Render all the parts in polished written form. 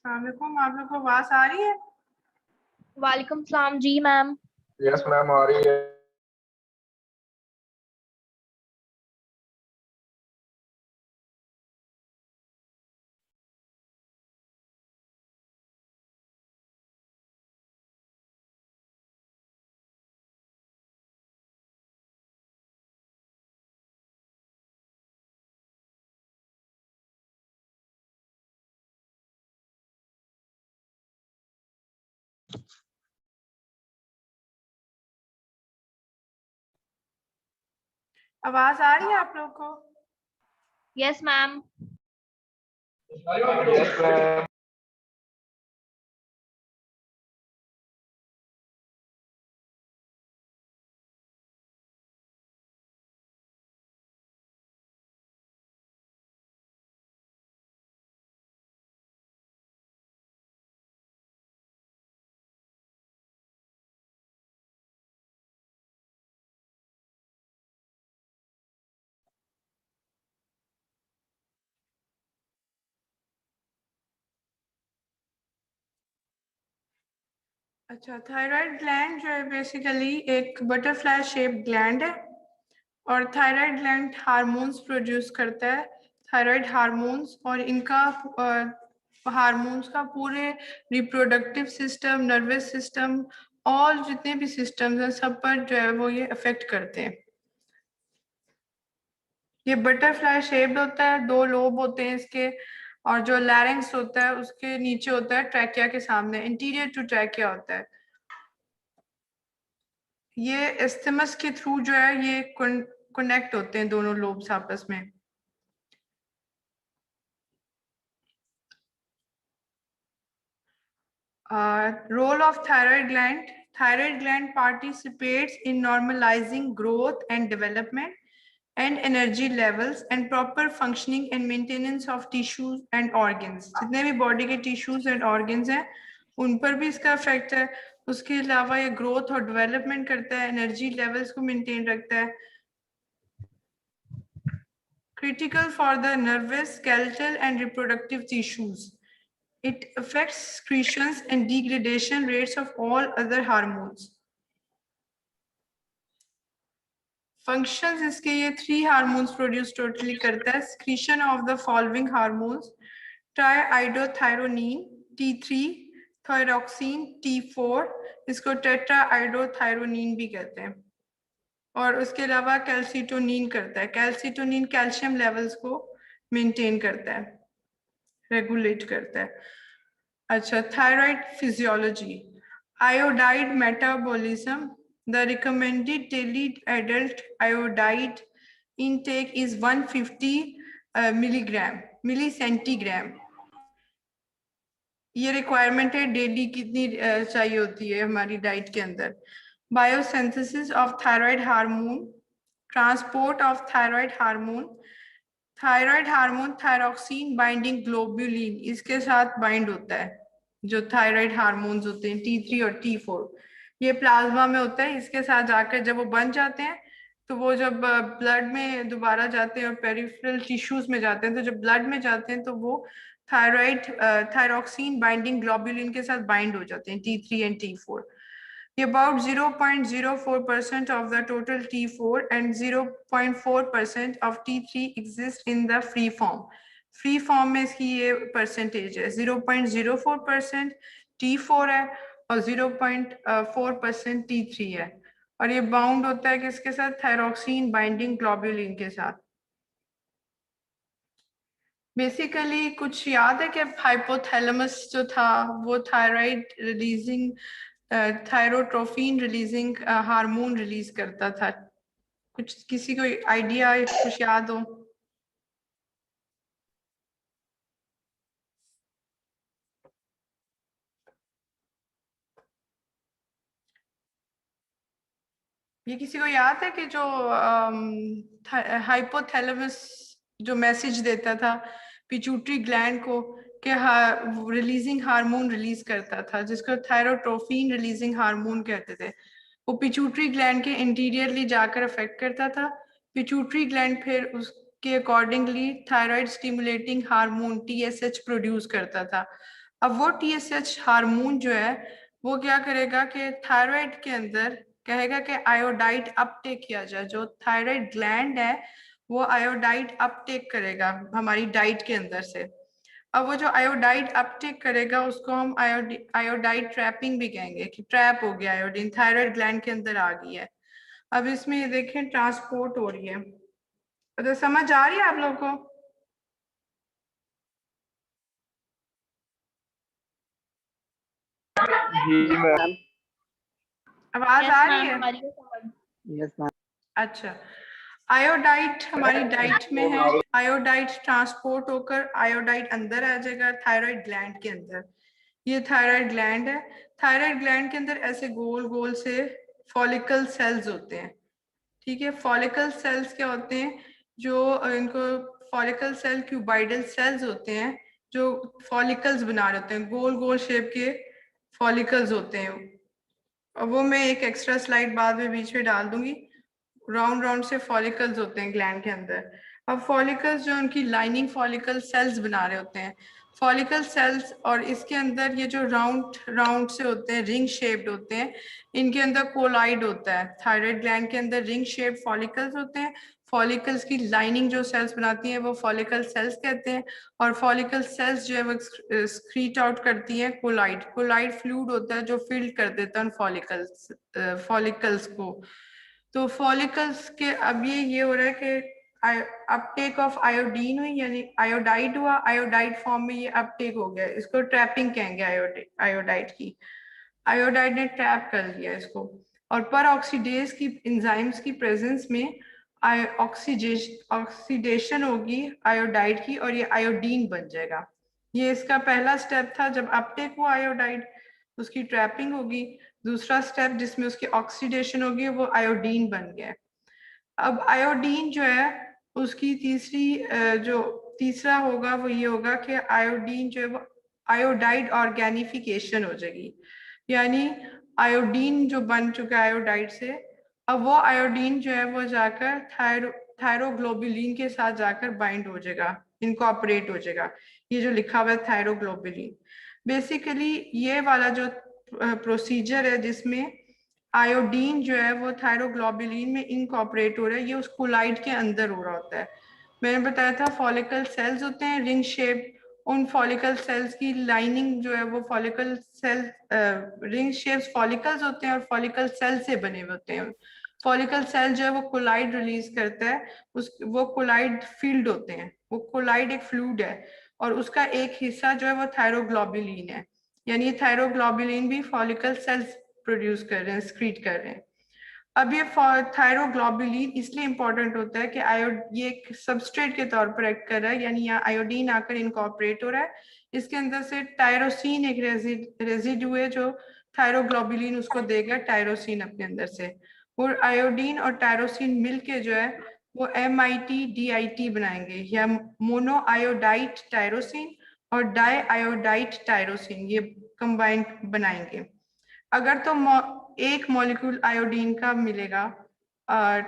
अस्सलामुअलैकुम, आप लोग को आवाज आ रही है? वालेकुम सलाम जी मैम। यस मैम आ रही है। आवाज आ रही है आप लोग को? Yes ma'am. Yes ma'am. अच्छा, थायराइड ग्लैंड जो है बेसिकली एक बटरफ्लाई शेप ग्लैंड है और थायराइड ग्लैंड हार्मोन्स प्रोड्यूस करता है, थायराइड हार्मोन्स, और इनका हार्मोन्स का पूरे reproductive system, nervous system, all जितने भी सिस्टम्स हैं सब पर जो है वो ये अफेक्ट करते हैं। ये बटरफ्लाई शेप्ड होता है, 2 लोब होते हैं इसके, और जो लैरिंक्स होता है उसके नीचे होता है ट्रैकिया के सामने, इंटीरियर टू ट्रैकिया होता है। ये एस्थमस के थ्रू जो है ये कनेक्ट होते हैं दोनों लोब्स आपस में। Role of thyroid gland. Thyroid gland participates in normalizing growth and development and energy levels and proper functioning and maintenance of tissues and organs. जितने भी बॉडी के टिश्यूज एंड ऑर्गन्स हैं उन पर भी इसका इफेक्ट है। उसके अलावा ये ग्रोथ और डेवलपमेंट करता है, एनर्जी लेवल्स को मेंटेन रखता है। Critical for the nervous, skeletal and reproductive tissues. It affects secretions and degradation rates of all other hormones. Functions इसके ये 3 hormones produce totally करता है। Secretion of the following hormones: triiodothyronine T3, thyroxine T4, इसको टेट्राआइडोथायरोनिन भी कहते हैं, और उसके अलावा कैल्सिटोनिन करता है। कैल्सिटोनिन कैल्शियम लेवल्स को मेंटेन करता है, रेगुलेट करता है। अच्छा, thyroid physiology. Iodide metabolism. The recommended daily adult iodide intake is 150 milligram milli centigram. ये रिक्वायरमेंट है डेली कितनी चाहिए होती है हमारी डाइट के अंदर। Biosynthesis of thyroid hormone, transport of thyroid hormone. Thyroid hormone thyroxine binding globulin इसके साथ बाइंड होता है। जो थायराइड हार्मोन्स होते हैं T3 और T4, ये प्लाज्मा में होता है, इसके साथ जाकर जब वो बन जाते हैं तो वो जब ब्लड में दोबारा जाते हैं और पेरिफेरल टिश्यूज में जाते हैं, तो जब ब्लड में जाते हैं तो वो थायराइड थायरोक्सिन बाइंडिंग ग्लोबुलिन के साथ बाइंड हो जाते हैं T3 and T4। About 0.04% of the total T4 and 0.4% of T3 exist in the free form. Free form में इसकी ये परसेंटेज है, 0.04% T4 है और 0.4% T3 है, और ये बाउंड होता है किसके साथ? थायरोक्सिन बाइंडिंग ग्लोबुलिन के साथ। बेसिकली कुछ याद है कि हाइपोथैलेमस जो था वो thyroid releasing thyrotrophin releasing hormone release करता था। कुछ किसी को आइडिया, कुछ याद हो? ये किसी को याद है कि जो हाइपोथैलेमस जो मैसेज देता था पिट्यूटरी ग्लैंड को कि रिलीजिंग हार्मोन रिलीज करता था, जिसको थायरोट्रोफिन रिलीजिंग हार्मोन कहते थे, वो पिट्यूटरी ग्लैंड के इंटीरियरली जाकर अफेक्ट करता था। पिट्यूटरी ग्लैंड फिर उसके accordingly thyroid stimulating hormone TSH produce करता था। अब वो TSH हार्मोन जो है वो क्या करेगा कि थायराइड के अंदर कहेगा कि आयोडाइड अपटेक किया जाए। जो थायराइड ग्लैंड है वो आयोडाइड अपटेक करेगा हमारी डाइट के अंदर से। अब वो जो आयोडाइड अपटेक करेगा उसको हम आयोडाइड ट्रैपिंग भी कहेंगे कि ट्रैप हो गया आयोडीन थायराइड ग्लैंड के अंदर आ गई है। अब इसमें ये देखें ट्रांसपोर्ट हो रही है। तो समझ आ रही है आप लोगों को? जी मैम। आवाज Yes, आ रही ma'am. है? हमारी को समझ। Yes ma'am. अच्छा, आयोडाइड हमारी डाइट में है। आयोडाइड ट्रांसपोर्ट होकर आयोडाइड अंदर आ जाएगा थायराइड ग्लैंड के अंदर। ये थायराइड ग्लैंड है। थायराइड ग्लैंड के अंदर ऐसे गोल गोल से फॉलिकल सेल्स होते हैं। ठीक है, फॉलिकल सेल्स क्या होते हैं? जो इनको फॉलिकल सेल क्यूबाइडल सेल्स होते हैं जो फॉलिकल्स बना रहे होते हैं, गोल गोल शेप के फॉलिकल्स होते हैं। और वो मैं एक एक्स्ट्रा स्लाइड बाद में बीच में डाल दूंगी। राउंड राउंड से फॉलिकल्स होते हैं ग्लैंड के अंदर। अब फॉलिकल्स जो उनकी लाइनिंग फॉलिकल सेल्स बना रहे होते हैं, फॉलिकल सेल्स, और इसके अंदर ये जो राउंड राउंड से होते हैं, रिंग शेप्ड होते हैं, इनके अंदर कोलाइड होता है। थायराइड ग्लैंड के अंदर रिंग शेप्ड फॉलिकल्स होते हैं। फॉलिकल्स की लाइनिंग जो सेल्स बनाती हैं वो फॉलिकल सेल्स कहते हैं। और फॉलिकल सेल्स जो है वो स्क्रीट आउट करती है कोलाइड। कोलाइड फ्लूइड होता है जो फिल्ड कर देता है उन फॉलिकल्स को। तो फॉलिकल्स के अब ये हो रहा है कि अपटेक ऑफ आयोडीन हुई, यानी आयोडाइड हुआ, आयोडाइड फॉर्म में ये अपटेक हो गया। इसको ट्रैपिंग कहेंगे आयोडाइड की। आयोडाइड ने ट्रैप कर लिया इसको। और पर ऑक्सीडेज की एंजाइम्स की प्रेजेंस में ऑक्सीडेशन होगी आयोडाइड की और ये आयोडीन बन जाएगा। ये इसका पहला स्टेप था। जब अपटेक हुआ आयोडाइड उसकी ट्रैपिंग होगी। दूसरा स्टेप जिसमें उसकी ऑक्सीडेशन होगी वो आयोडीन बन गया। अब आयोडीन जो है उसकी जो तीसरा होगा वो ये होगा कि आयोडीन जो है वो आयोडाइड ऑर्गेनिफिकेशन हो जाएगी। यानी आयोडीन जो बन चुका है आयोडाइड से, अब वो आयोडीन जो है वो जाकर थायरोग्लोबुलिन के साथ जाकर बाइंड हो जाएगा, इनकॉर्पोरेट हो जाएगा। ये जो लिखा हुआ है थायरोग्लोबुलिन, बेसिकली ये वाला जो प्रोसीजर है जिसमें आयोडीन जो है वो थायरोग्लोबुलिन में इनकॉर्पोरेट हो रहा है, ये उस कोलाइड के अंदर हो रहा होता है। मैंने बताया था फॉलिकल सेल्स होते हैं रिंग शेप। उन फॉलिकल सेल्स की लाइनिंग जो है वो follicle cell ring shapes follicles होते हैं और फॉलिकल सेल से बने हुए होते हैं। फॉलिकल सेल जो है वो कोलाइड रिलीज करता है। वो कोलाइड फील्ड होते हैं। वो कोलाइड एक फ्लूइड है और उसका एक हिस्सा जो है वो थायरोग्लोबुलिन है। यानी थायरोग्लोबुलिन भी फॉलिकल सेल्स प्रोड्यूस कर रहे हैं, स्क्रीट कर रहे हैं। अब ये थायरोग्लोबुलिन इसलिए इंपॉर्टेंट होता है कि ये एक सबस्ट्रेट के तौर पर एक्ट कर रहा है, यानी यहाँ आयोडीन आकर इनकॉर्पोरेट हो रहा है। इसके अंदर से टायरोसिन एक रेजिड्यू है जो थायरोग्लोबुलिन उसको देगा टायरोसिन अपने अंदर से। और आयोडीन और टायरोसिन मिलके जो है वो MIT-DIT बनाएंगे, या मोनो आयोडाइट टायरोसिन और डाई आयोडाइट टायरोसिन, ये कंबाइंड बनाएंगे। अगर तो एक मॉलिक्यूल आयोडीन का मिलेगा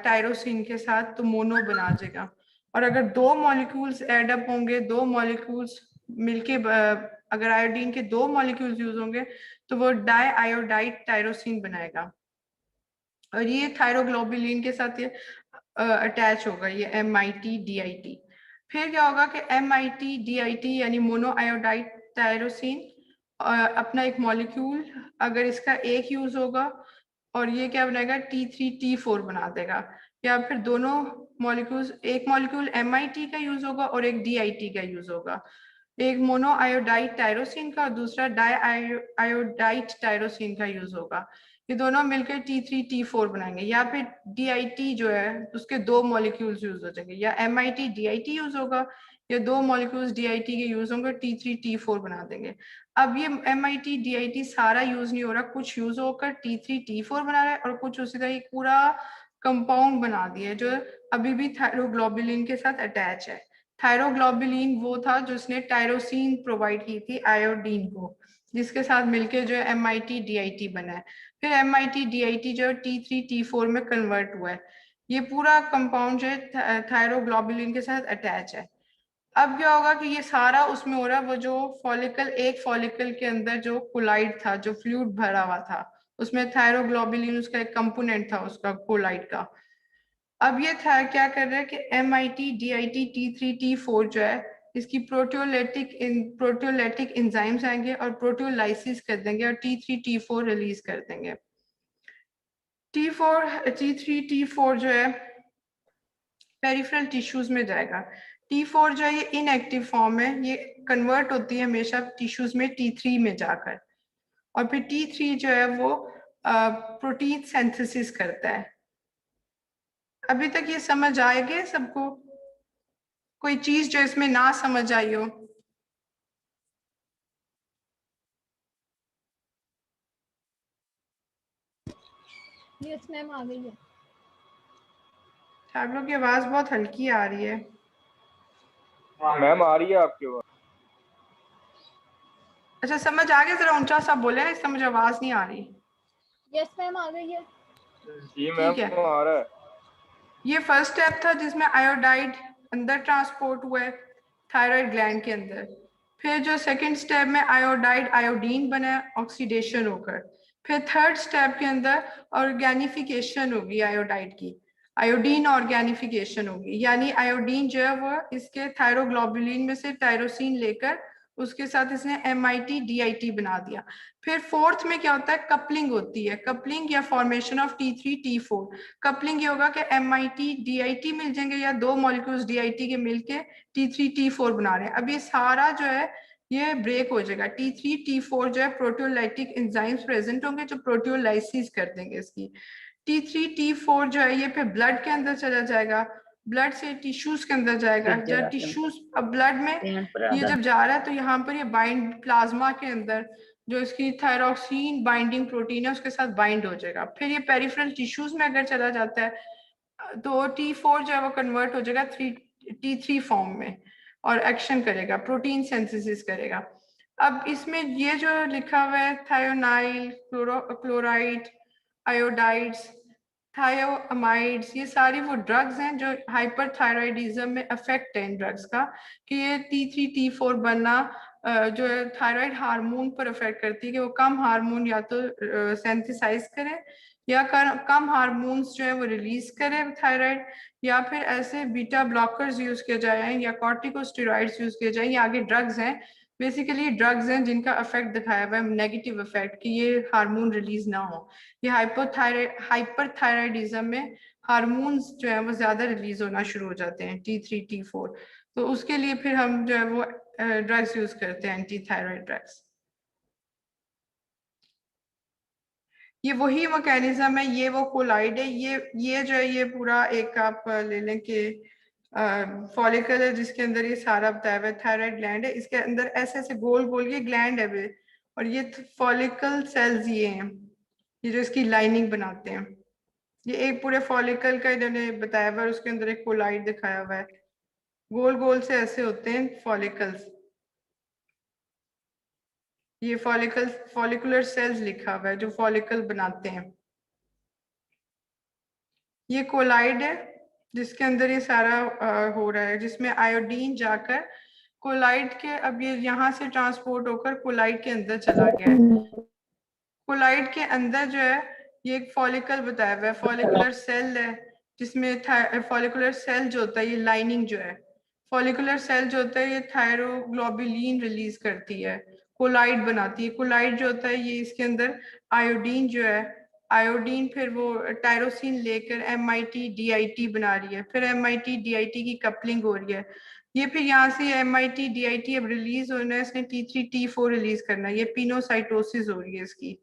टायरोसिन के साथ तो मोनो बना जाएगा। और अगर दो मॉलिक्यूल्स एड अप होंगे, दो मॉलिक्यूल्स मिलके अगर आयोडीन के दो मॉलिक्यूल्स यूज होंगे तो वो डाई आयोडाइट टायरोसिन बनाएगा। और ये थायरोग्लोबुलिन के साथ ये अटैच होगा, ये MIT-DIT। फिर क्या होगा कि MIT-DIT यानी मोनो आयोडाइट टायरोसिन अपना एक मॉलिक्यूल, अगर इसका एक यूज होगा और ये क्या बनाएगा T3T4 बना देगा। या फिर दोनों मॉलिक्यूल्स, एक मॉलिक्यूल MIT का यूज होगा और एक DIT का यूज होगा। एक मोनो आयोडाइट टायरोसिन का और दूसरा डाई आयोडाइट टायरोसिन का यूज होगा। ये दोनों मिलकर T3T4 बनाएंगे। या फिर DIT जो है उसके दो मॉलिक्यूल्स यूज हो जाएंगे, या MIT-DIT यूज होगा या दो मॉलिक्यूल्स DIT के यूज होंगे, T3T4 बना देंगे। अब ये MIT-DIT सारा यूज नहीं हो रहा, कुछ यूज होकर T3T4 बना रहा है और कुछ उसी तरह पूरा कंपाउंड बना दिया है जो अभी भी थायरोग्लोबुलिन के साथ अटैच है। थायरोग्लोबुलिन वो था जो उसने टायरोसिन प्रोवाइड की थी आयोडीन को, जिसके साथ मिलके जो है MIT-DIT बना है। फिर MIT-DIT जो है T3T4 में कन्वर्ट हुआ है। ये पूरा कंपाउंड जो है थायरोग्लोबुलिन के साथ अटैच है। अब क्या होगा कि ये सारा उसमें हो रहा है, वो जो फॉलिकल, एक फॉलिकल के अंदर जो कोलाइड था, जो फ्लूइड भरा हुआ था, उसमें थायरोग्लोबुलिन उसका एक कंपोनेंट था उसका कोलाइड का। अब ये था क्या कर रहा है कि MIT DIT T3 T4 जो है, इसकी प्रोटियोलाइटिक एंजाइम्स आएंगे और प्रोटियोलाइसिस कर देंगे और T3 T4 रिलीज कर देंगे। T3 T4 जो है पेरिफेरल टिश्यूज में जाएगा। T4 जो है ये इनएक्टिव फॉर्म है, ये कन्वर्ट होती है हमेशा टिश्यूज में T3 में जाकर, और फिर T3 जो है वो प्रोटीन सिंथेसिस करता है। अभी तक ये समझ आएगा सबको? कोई चीज जो इसमें ना समझ आई हो? यस मैम आ गई है। आप लोग की आवाज बहुत हल्की आ रही है। मैम आ रही है आपकी आवाज? अच्छा समझ आ गया, जरा ऊंचा सा बोले, इसका मुझे आवाज नहीं आ रही। यस मैम आ गई है। जी ठीक मैम है, आ रहा है। ये फर्स्ट स्टेप था जिसमें आयोडाइड अंदर ट्रांसपोर्ट हुआ है थायराइड ग्लैंड के अंदर। फिर जो सेकंड स्टेप में आयोडाइड आयोडीन बना ऑक्सीडेशन होकर। फिर थर्ड स्टेप के अंदर ऑर्गेनिफिकेशन होगी आयोडाइड की, आयोडीन ऑर्गेनिफिकेशन होगी, यानी आयोडीन जो है वो इसके थायरोग्लोबुलिन में से टायरोसिन लेकर उसके साथ इसने MIT DIT बना दिया। फिर फोर्थ में क्या होता है, कपलिंग होती है, कपलिंग या formation of T3 T4। Coupling ये होगा कि MIT DIT मिल जाएंगे या दो मॉलिक्यूल्स DIT के मिलके T3 T4 बना रहे हैं। अब ये सारा जो है ये ब्रेक हो जाएगा। T3 T4 जो है प्रोटियोलाइटिक एंजाइम्स प्रेजेंट होंगे जो प्रोटियोलाइसिस कर देंगे इसकी। T3 T4 जो है ये फिर ब्लड के अंदर चला जाएगा, ब्लड से टिश्यूज के अंदर जाएगा। जब टिश्यूज, अब ब्लड में ये जब जा रहा है तो यहाँ पर ये बाइंड प्लाज्मा के अंदर जो इसकी थायरोक्सिन बाइंडिंग प्रोटीन है उसके साथ बाइंड हो जाएगा। फिर ये पेरिफेरल टिश्यूज में अगर चला जाता है तो T4 जो है वो कन्वर्ट हो जाएगा T3 फॉर्म में और एक्शन करेगा, प्रोटीन सिंथेसिस करेगा। अब इसमें ये जो लिखा हुआ है थायोनाइल, क्लोराइड, आयोडाइड्स, थायोअमाइड्स, ये सारी वो ड्रग्स हैं जो हाइपरथायराइडिज्म में अफेक्ट है इन ड्रग्स का, कि ये T3 T4 बनना जो है थायराइड हार्मोन पर अफेक्ट करती है, कि वो कम हार्मोन या तो सेंथिसाइज करे या कम हार्मोन्स जो है वो रिलीज करे थायराइड, या फिर ऐसे बीटा ब्लॉकर्स यूज किए जाए या कॉर्टिकोस्टेरॉइड्स यूज किए जाए। ये आगे ड्रग्स हैं, बेसिकली ड्रग्स हैं जिनका इफेक्ट दिखाया हुआ है नेगेटिव इफेक्ट, कि ये हार्मोन रिलीज ना हो। ये हाइपरथायराइडिज्म में हार्मोन्स जो है वो ज्यादा रिलीज होना शुरू हो जाते हैं T3 T4, तो उसके लिए फिर हम जो है वो ड्रग्स यूज करते हैं, एंटी थायराइड ड्रग्स। ये वही मैकेनिज्म है, ये वो कोलाइड है, ये जो है ये पूरा एक आप ले लें कि फॉलिकल है जिसके अंदर ये सारा बताया हुआ है, थायराइड ग्लैंड है, इसके अंदर ऐसे ऐसे गोल गोल ये ग्लैंड है वे, और ये फॉलिकल सेल्स ये हैं, ये जो इसकी लाइनिंग बनाते हैं। ये एक पूरे फॉलिकल का इन्होंने बताया हुआ है, उसके अंदर एक कोलाइड दिखाया हुआ है, गोल गोल से ऐसे होते हैं फॉलिकल्स। ये फॉलिकुलर सेल्स लिखा हुआ है जो फॉलिकल बनाते हैं। ये कोलाइड है जिसके अंदर ये सारा हो रहा है, जिसमें आयोडीन जाकर कोलाइड के, अब ये यहाँ से ट्रांसपोर्ट होकर कोलाइड के अंदर चला गया है। कोलाइड के अंदर जो है ये एक फॉलिकल बताया हुआ है, फॉलिकुलर सेल है, जिसमें फॉलिकुलर सेल जो होता है ये लाइनिंग जो है, फॉलिकुलर सेल जो होता है ये थायरोग्लोबुलिन रिलीज करती है, कोलाइड बनाती है। कोलाइड जो होता है ये इसके अंदर आयोडीन जो है, आयोडीन फिर वो टायरोसिन लेकर MIT DIT बना रही है, फिर MIT DIT की कपलिंग हो रही है। ये फिर यहाँ से MIT DIT अब रिलीज होना है, इसने T3 T4 रिलीज करना है, ये पिनोसाइटोसिस हो रही है इसकी।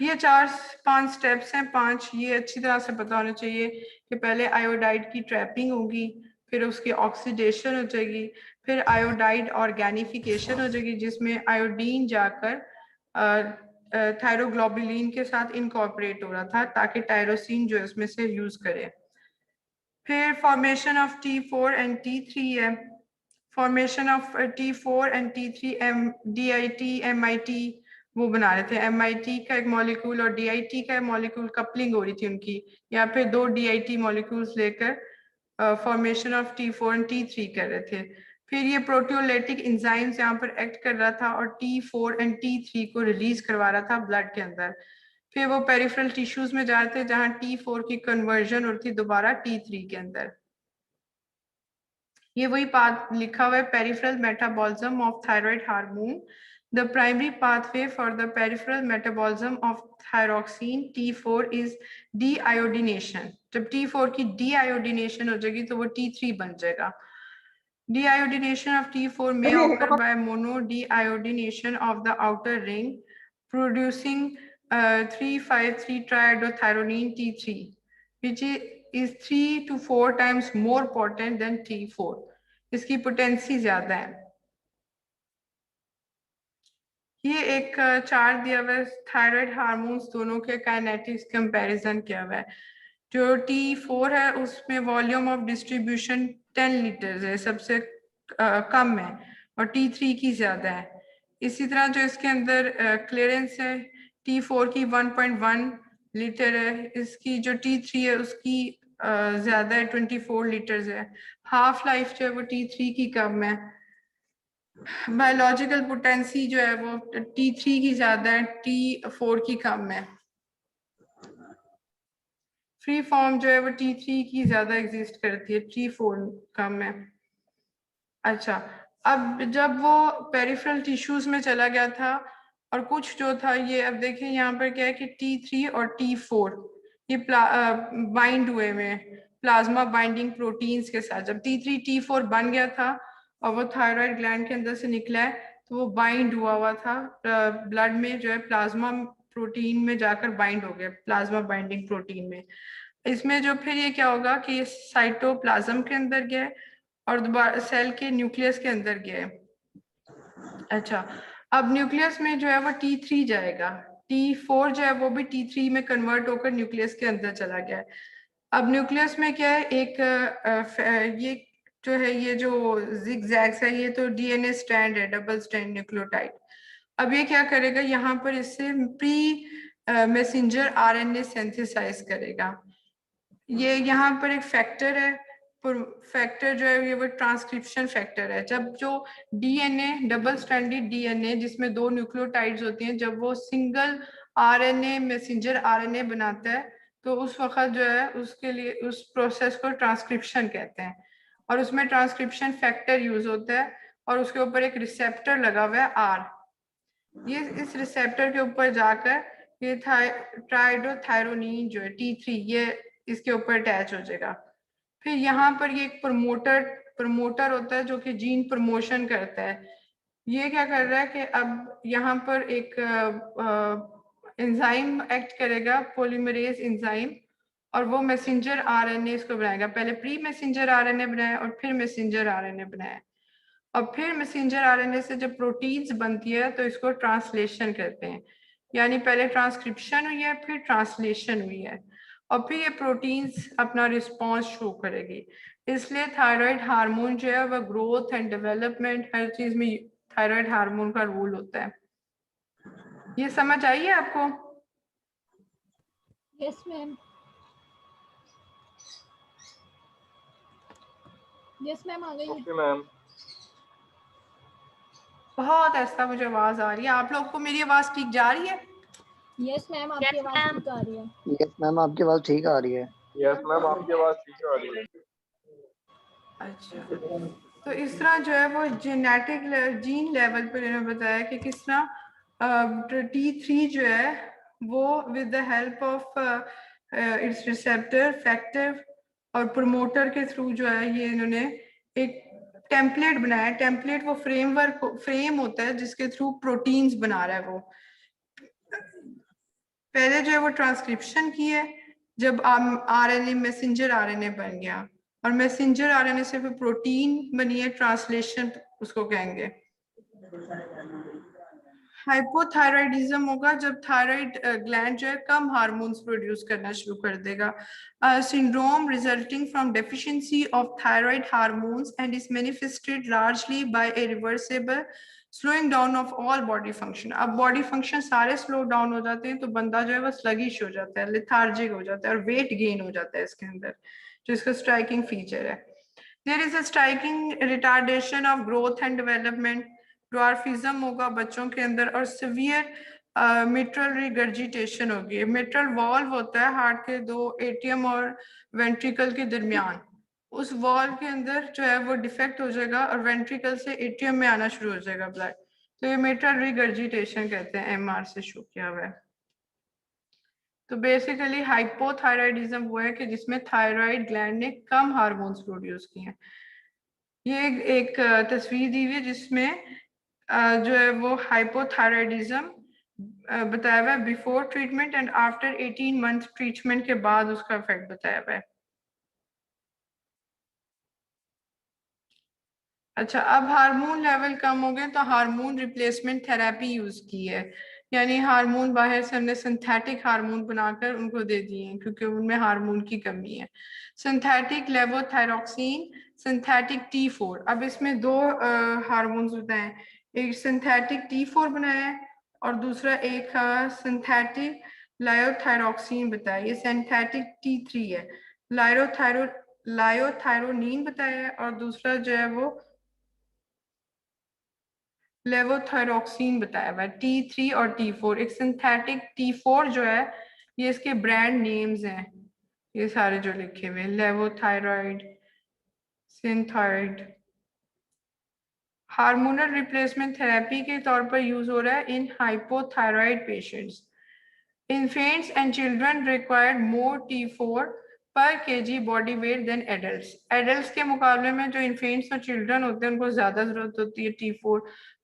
ये 4-5 स्टेप्स हैं, 5 ये अच्छी तरह से पता होना चाहिए कि पहले आयोडाइड की ट्रैपिंग होगी, फिर उसकी ऑक्सीडेशन हो जाएगी, फिर आयोडाइड ऑर्गेनिफिकेशन हो जाएगी जिसमें आयोडीन जाकर थायरोग्लोबुलिन के साथ इनकॉर्पोरेट हो रहा था ताकि टायरोसिन जो है उसमें से यूज करे। फिर formation of T4 and T3 है, formation of T4 and T3 DIT MIT वो बना रहे थे, MIT का एक मॉलिक्यूल और DIT का मॉलिक्यूल कपलिंग हो रही थी उनकी, या फिर दो DIT मॉलिक्यूल्स लेकर formation of T4 and T3 कर रहे थे। फिर ये प्रोटियोलाइटिक एंजाइम्स यहाँ पर एक्ट कर रहा था और T4 एंड T3 को रिलीज करवा रहा था ब्लड के अंदर। फिर वो पेरिफेरल टिश्यूज में जा रहे थे जहाँ T4 की कन्वर्जन होती दोबारा T3 के अंदर। ये वही पाथ लिखा हुआ है, peripheral metabolism of thyroid hormone. The primary pathway for the peripheral metabolism of thyroxine T4 is deiodination. जब T4 की deiodination हो जाएगी तो वो T3 बन जाएगा। Deiodination of T4 may occur by monodeiodination of the outer ring, producing 3,5,3-triiodothyronine T3, which is 3 to 4 times more potent than T4. इसकी potency ज्यादा है। ये एक चार्ट दिया हुआ है थायराइड हार्मोन्स दोनों के काइनेटिक्स कंपैरिजन किया हुआ है। जो T4 है उसमें वॉल्यूम ऑफ डिस्ट्रीब्यूशन 10 लीटर्स है, सबसे कम है, और T3 की ज्यादा है। इसी तरह जो इसके अंदर क्लियरेंस है T4 की 1.1 लीटर है, इसकी जो T3 है उसकी ज्यादा है, 24 लीटर्स है। हाफ लाइफ जो है वो T3 की कम है। बायोलॉजिकल पोटेंसी जो है वो T3 की ज्यादा है, T4 की कम है। फ्री फॉर्म जो है वो T3 की ज्यादा एग्जिस्ट करती है, T4 कम है। अच्छा, अब जब वो पेरिफेरल टिश्यूज में चला गया था और कुछ जो था ये, अब देखिए यहाँ पर क्या है कि T3 और T4 ये बाइंड हुए में प्लाज्मा बाइंडिंग प्रोटीन्स के साथ। जब T3 T4 बन गया था और वो थायराइड ग्लैंड के अंदर से निकला है तो वो बाइंड हुआ था ब्लड में, जो है प्लाज्मा प्रोटीन में जाकर बाइंड हो गया, प्लाज्मा बाइंडिंग प्रोटीन में। इसमें जो फिर ये क्या होगा कि साइटोप्लाज्म के अंदर गया और दोबारा सेल के न्यूक्लियस के अंदर गया है। अच्छा, अब न्यूक्लियस में जो है वो T3 जाएगा, T4 जो है वो भी T3 में कन्वर्ट होकर न्यूक्लियस के अंदर चला गया है। अब न्यूक्लियस में क्या है, एक ये जो है, ये जो जिगजैग्स है ये तो डीएनए स्ट्रैंड है, डबल स्ट्रैंड न्यूक्लियोटाइड। अब ये क्या करेगा, यहाँ पर इससे प्री मैसेंजर आरएनए सिंथेसाइज करेगा। ये यहाँ पर एक फैक्टर है, फैक्टर जो है ये वो ट्रांसक्रिप्शन फैक्टर है। जब जो डीएनए डबल स्ट्रैंडेड डीएनए जिसमें 2 न्यूक्लियोटाइड्स होती हैं, जब वो सिंगल आरएनए मैसेंजर आरएनए बनाता है तो उस वक्त जो है उसके लिए उस प्रोसेस को ट्रांसक्रिप्शन कहते हैं, और उसमें ट्रांसक्रिप्शन फैक्टर यूज होता है और उसके ऊपर एक रिसेप्टर लगा हुआ है आर। ये इस रिसेप्टर के ऊपर जाकर ये ट्राइडोथायरोनिन जो है T3 ये इसके ऊपर अटैच हो जाएगा। फिर यहाँ पर ये एक प्रमोटर होता है जो कि जीन प्रमोशन करता है। ये क्या कर रहा है कि अब यहाँ पर एक एंजाइम एक्ट करेगा, पॉलीमरेज एंजाइम, और वो मैसेंजर आरएनए इसको बनाएगा। पहले प्री मैसेंजर आरएनए बनाया और फिर मैसेंजर आरएनए बनाया, और फिर मैसेंजर आरएनए से जब प्रोटीन्स बनती है तो इसको ट्रांसलेशन कहते हैं। यानी पहले ट्रांसक्रिप्शन हुई है, फिर ट्रांसलेशन हुई है, और फिर ये प्रोटीन्स अपना रिस्पॉन्स शो करेगी। इसलिए थायराइड हार्मोन जो है वह ग्रोथ एंड डेवलपमेंट हर चीज में थायराइड हार्मोन का रोल होता है। ये समझ आई है आपको? Yes ma'am. यस मैम आ गई है। Okay ma'am. बहुत ऐसा मुझे आवाज आ रही है, आप लोग को मेरी आवाज ठीक जा रही है? यस मैम आपकी Yes, आवाज ma'am. ठीक आ रही है। यस मैम आपकी आवाज ठीक आ रही है। यस मैम, आपकी आवाज ठीक आ रही है। अच्छा, तो इस तरह जो है वो जेनेटिक जीन लेवल पर इन्होंने बताया कि किस तरह T3 जो है वो with the help of its receptor factor और प्रमोटर के थ्रू जो है ये इन्होंने एक टेम्पलेट बनाया। टेम्पलेट वो फ्रेम होता है जिसके थ्रू प्रोटीन्स बना रहा है। वो पहले जो है वो ट्रांसक्रिप्शन की है, जब आरएनए मैसेंजर आरएनए बन गया, और मैसेंजर आरएनए से फिर प्रोटीन बनी है, ट्रांसलेशन उसको कहेंगे। हाइपोथायराइडिज्म होगा जब थायराइड ग्लैंड जो है कम हार्मोन्स प्रोड्यूस करना शुरू कर देगा। Syndrome resulting from deficiency of thyroid hormones and is manifested largely by a reversible slowing down of all body function. अब बॉडी फंक्शन सारे स्लो डाउन हो जाते हैं तो बंदा जो है वो स्लगिश हो जाता है, लेथार्जिक हो जाता है और वेट गेन हो जाता है इसके अंदर। जो इसका स्ट्राइकिंग फीचर है। There is a striking retardation of growth and development, dwarfism होगा बच्चों के अंदर, और सिवियर मिट्रल रिगर्जिटेशन होगी। मिट्रल वॉल्व होता है हार्ट के दो एट्रियम और वेंट्रिकल के दरमियान, उस वॉल्व के अंदर जो है वो डिफेक्ट हो जाएगा और वेंट्रिकल से एट्रियम में आना शुरू हो जाएगा ब्लड, तो ये मिट्रल रिगर्जिटेशन कहते हैं, एमआर से शो किया हुआ है। तो बेसिकली हाइपोथायराइडिज्म वो है कि जिसमें थायराइड ग्लैंड ने कम हार्मोन्स प्रोड्यूस किए हैं। ये एक तस्वीर दी हुई है जिसमें जो है वो हाइपोथायराइडिज्म बताया हुआ है before treatment and after 18 month treatment के बाद उसका इफेक्ट बताया हुआ है। अच्छा, अब हार्मोन लेवल कम हो गए तो हार्मोन रिप्लेसमेंट थेरेपी यूज की है, यानी हार्मोन बाहर से हमने सिंथेटिक हार्मोन बनाकर उनको दे दिए हैं क्योंकि उनमें हार्मोन की कमी है। Synthetic levothyroxine, synthetic T4। अब इसमें दो हार्मोन्स बताए, एक सिंथेटिक T4 बनाया है और दूसरा एक सिंथेटिक लायोथायरॉक्सिन बताया। ये सिंथेटिक T3 है। लायोथायरोनिन बताया है और दूसरा जो है वो लेवोथायरॉक्सिन बताया हुआ है। T3 और T4, एक सिंथेटिक T4 जो है ये इसके ब्रांड नेम्स हैं, ये सारे जो लिखे हुए, levothroid, synthroid. Hormonal replacement therapy के तौर पर यूज हो रहा है in hypothyroid patients. Infants and children required more T4 per kg body weight than adults. Adults के मुकाबले में जो infants और children होते हैं उनको ज्यादा जरूरत होती है T4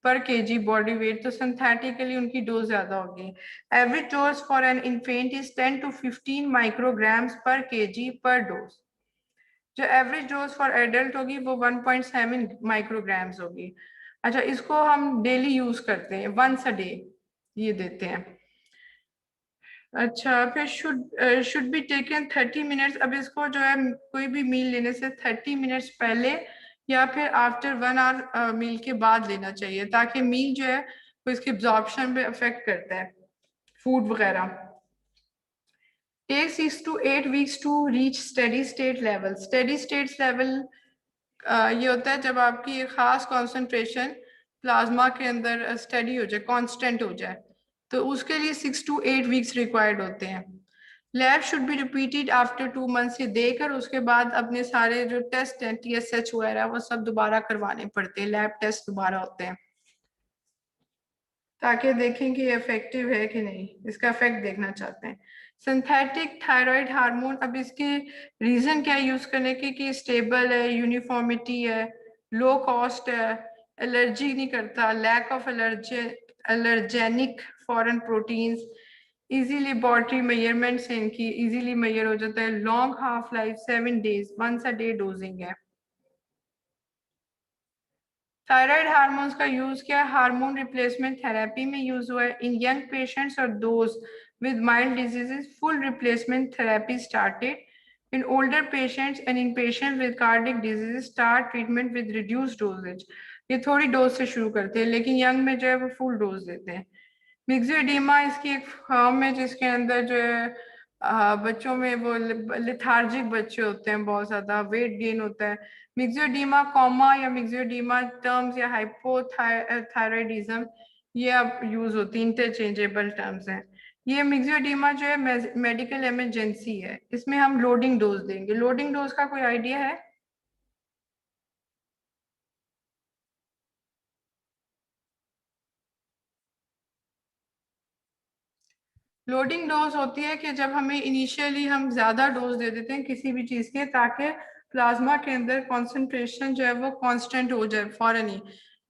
per kg body weight, तो synthetically उनकी डोज ज्यादा होगी। Average dose for an infant is 10 to 15 micrograms per kg per dose। जो एवरेज डोज फॉर एडल्ट होगी वो 1.7 माइक्रोग्राम्स होगी। अच्छा, इसको हम डेली यूज करते हैं, वंस अ डे ये देते हैं। अच्छा, फिर शुड बी टेकन 30 मिनट्स। अब इसको जो है कोई भी मील लेने से 30 मिनट्स पहले या फिर आफ्टर 1 आवर मील के बाद लेना चाहिए, ताकि मील जो है वो इसके एब्जॉर्प्शन पे अफेक्ट करता है फूड वगैरह। Take 6 to 8 weeks to reach steady state level। steady state level ये होता है जब आपकी एक खास कॉन्सेंट्रेशन प्लाज्मा के अंदर स्टडी हो जाए, कांस्टेंट हो जाए, तो उसके लिए 6 to 8 weeks रिक्वायर्ड होते हैं। Lab should be repeated after 2 months। से देकर उसके बाद अपने सारे जो टेस्ट हैं TSH वगैरह वो सब दोबारा करवाने पड़ते हैं, लैब टेस्ट दोबारा होते हैं, ताकि देखें कि इफेक्टिव है कि नहीं, इसका इफेक्ट देखना चाहते हैं। सिंथेटिक थायराइड हार्मोन, अब इसके रीजन क्या यूज करने के कि स्टेबल है, यूनिफॉर्मिटी है, लो कॉस्ट है, एलर्जी नहीं करता, lack of allergenic foreign proteins, easily laboratory measurement से इनकी इजीली मेजर हो जाता है, long half life 7 days, once a day dosing है। थायराइड हार्मोन्स का यूज क्या है, हार्मोन रिप्लेसमेंट थेरेपी में यूज हुआ है इन यंग पेशेंट्स और those with mild diseases। full replacement therapy started in older patients and in patients with cardiac diseases start treatment with reduced dosage। ये थोड़ी dose से शुरू करते हैं लेकिन यंग में जो है वो फुल डोज देते हैं। मिक्सोएडिमा इसकी एक फॉर्म है जिसके अंदर जो है बच्चों में वो लिथार्जिक बच्चे होते हैं, बहुत ज्यादा वेट गेन होता है। मिक्सोएडिमा कॉमा या मिक्सोएडिमा टर्म्स या हाइपोथायराइडिज्म ये अब यूज होती है, इंटरचेंजेबल टर्म्स हैं। ये मिक्सोएडिमा जो है मेडिकल इमरजेंसी है, इसमें हम लोडिंग डोज देंगे। लोडिंग डोज का कोई आइडिया है? लोडिंग डोज होती है कि जब हमें इनिशियली हम ज्यादा डोज दे देते हैं किसी भी चीज के, ताकि प्लाज्मा के अंदर कंसंट्रेशन जो है वो कांस्टेंट हो जाए फौरन ही।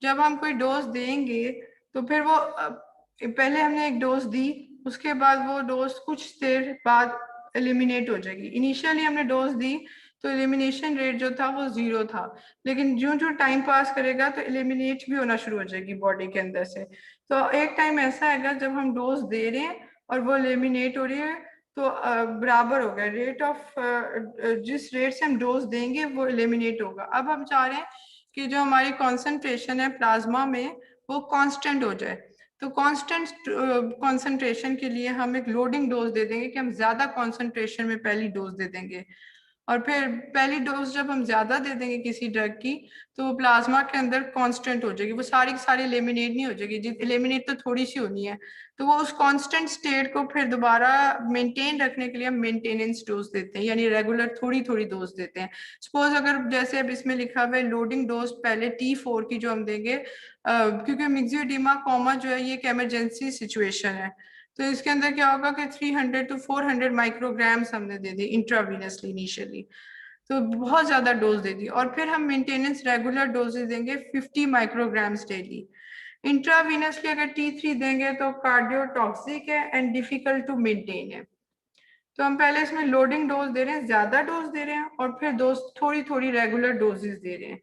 जब हम कोई डोज देंगे तो फिर वो पहले हमने एक डोज दी, उसके बाद वो डोज कुछ देर बाद एलिमिनेट हो जाएगी। इनिशियली हमने डोज दी तो एलिमिनेशन रेट जो था वो 0 था, लेकिन जो जो टाइम पास करेगा तो एलिमिनेट भी होना शुरू हो जाएगी बॉडी के अंदर से। तो एक टाइम ऐसा आएगा जब हम डोज दे रहे हैं और वो एलिमिनेट हो रही है, तो बराबर होगा रेट ऑफ जिस रेट से हम डोज देंगे वो एलिमिनेट होगा। अब हम चाह रहे हैं कि जो हमारी कॉन्सेंट्रेशन है प्लाज्मा में वो कांस्टेंट हो जाए, तो कांस्टेंट कॉन्सेंट्रेशन के लिए हम एक लोडिंग डोज दे देंगे कि हम ज्यादा कॉन्सेंट्रेशन में पहली डोज दे देंगे। और फिर पहली डोज जब हम ज्यादा दे देंगे किसी ड्रग की तो वो प्लाज्मा के अंदर कांस्टेंट हो जाएगी, वो सारी की सारी एलिमिनेट नहीं हो जाएगी, एलिमिनेट तो थोड़ी सी होनी है, तो वो उस कांस्टेंट स्टेट को फिर दोबारा मेंटेन रखने के लिए हम मेंटेनेंस डोज देते हैं, यानी रेगुलर थोड़ी थोड़ी डोज देते हैं। सपोज अगर जैसे अब इसमें लिखा हुआ है लोडिंग डोज पहले T4 की जो हम देंगे, क्योंकि मिक्सियोडिमा कोमा जो है ये एक इमरजेंसी सिचुएशन है, तो इसके अंदर क्या होगा कि 300 to 400 माइक्रोग्राम्स हमने दे दी इंट्रावीनसली इनिशियली, तो बहुत ज्यादा डोज दे दी, और फिर हम मेंटेनेंस रेगुलर डोजेज देंगे 50 माइक्रोग्राम्स डेली। इंट्रावीनसली अगर T3 देंगे तो कार्डियोटॉक्सिक है एंड डिफिकल्ट टू मेंटेन है, तो हम पहले इसमें लोडिंग डोज दे रहे हैं, ज्यादा डोज दे रहे हैं, और फिर डोज थोड़ी थोड़ी रेगुलर डोजेस दे रहे हैं।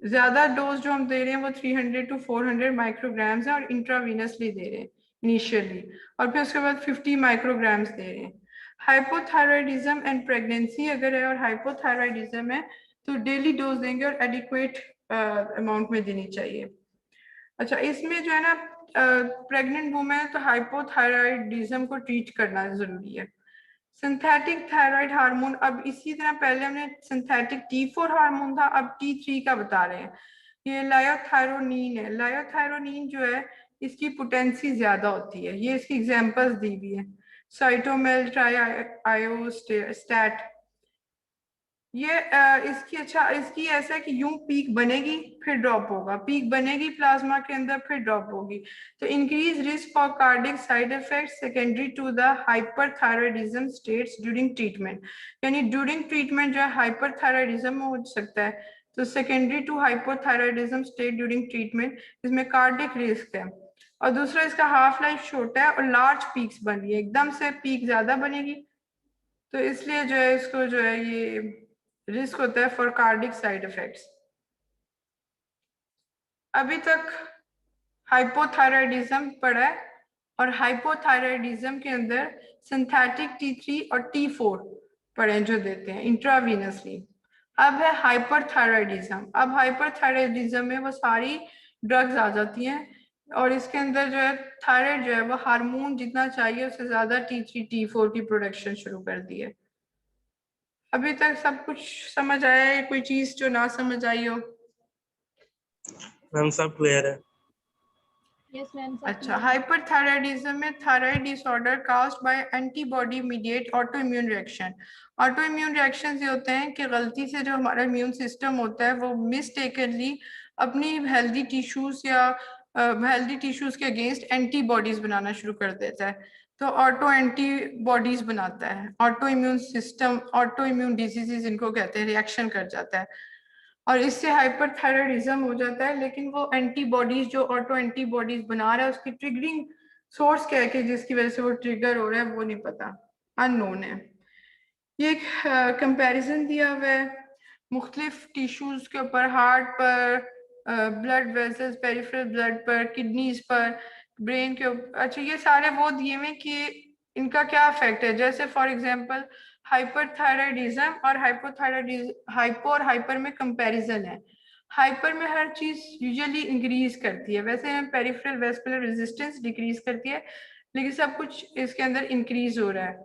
ज्यादा डोज जो हम दे रहे हैं वो 300 to 400 माइक्रोग्राम्स है और इंट्रावीनसली दे रहे हैं इनिशियली, और फिर उसके बाद 50 माइक्रोग्राम्स दे रहे हैं। हाइपोथायराइडिज्म एंड प्रेगनेंसी अगर है और हाइपोथायराइडिज्म है तो डेली डोज देंगे और एडिक्वेट अमाउंट में देनी चाहिए। अच्छा, इसमें जो है ना प्रेग्नेंट वुमेन है तो हाइपोथायराइडिज्म को ट्रीट करना जरूरी है। सिंथेटिक थायराइड हार्मोन, अब इसी तरह पहले हमने सिंथेटिक T4 हार्मोन था, अब T3 का बता रहे हैं। ये लायोथायरोनिन है, लायोथायरोनिन जो है इसकी पोटेंसी ज्यादा होती है, ये इसकी एग्जांपल्स दी हुई है, साइटोमेल ट्राइआयोस्टेट। ये इसकी अच्छा इसकी ऐसा है कि यूं पीक बनेगी फिर ड्रॉप होगा, पीक बनेगी प्लाज्मा के अंदर फिर ड्रॉप होगी, तो increase risk for cardiac side effects secondary to the hyperthyroidism states during treatment, यानी ड्यूरिंग ट्रीटमेंट जो है हाइपरथायराइडिज्म हो सकता है, तो secondary to hypothyroidism state during treatment इसमें कार्डियक रिस्क है। और दूसरा इसका हाफ लाइफ छोटा है और लार्ज पीक्स बन रही है, एकदम से पीक ज्यादा बनेगी, तो इसलिए जो है इसको जो है ये रिस्क होता है फॉर कार्डिक साइड इफेक्ट्स। अभी तक हाइपोथायराइडिज्म पढ़ा है, और हाइपोथायराइडिज्म के अंदर सिंथेटिक T3 और T4 पढ़े जो देते हैं इंट्रावीनसली। अब है हाइपरथायराइडिज्म, अब हाइपरथायराइडिज्म में वो सारी ड्रग्स आ जाती हैं, और इसके अंदर जो है थायराइड जो है वो हार्मोन जितना चाहिए उससे ज्यादा T3 T4 की प्रोडक्शन शुरू कर दी है। अभी तक सब कुछ समझ आया है, कोई चीज जो ना समझ आई हो? मैम सब क्लियर है। यस मैम सब अच्छा, clear है। हाइपरथायराइडिज्म में thyroid disorder caused bye antibody mediate auto immune reaction. Auto immune reaction ये होते हैं कि गलती से जो हमारा इम्यून सिस्टम होता है वो मिस्टेकनली अपनी हेल्दी टिश्यूज या हेल्दी टिश्यूज के अगेंस्ट एंटीबॉडीज बनाना शुरू कर देता है, तो ऑटो एंटीबॉडीज बनाता है, auto immune system, auto immune diseases इनको कहते हैं, रिएक्शन कर जाता है, और इससे हाइपरथायराइडिज्म हो जाता है। लेकिन वो एंटीबॉडीज जो ऑटो एंटीबॉडीज बना रहा है उसकी ट्रिगरिंग सोर्स क्या है कि जिसकी वजह से वो ट्रिगर हो रहा है वो नहीं पता, अननोन है। ये एक कंपैरिजन दिया हुआ है मुख्तलिफ टिश्यूज के ऊपर, हार्ट पर, ब्लड वेसल्स, पेरिफेरल ब्लड पर, किडनीज पर, ब्रेन के ऊपर। अच्छा, ये सारे वो दिए हुए कि इनका क्या इफेक्ट है, जैसे फॉर एग्जांपल हाइपरथायराइडिज्म और हाइपो और हाइपर में कंपैरिजन है। हाइपर में हर चीज यूजुअली इंक्रीज करती है, वैसे पेरिफेरल वेस्कुलर रेजिस्टेंस डिक्रीज करती है, लेकिन सब कुछ इसके अंदर इंक्रीज हो रहा है।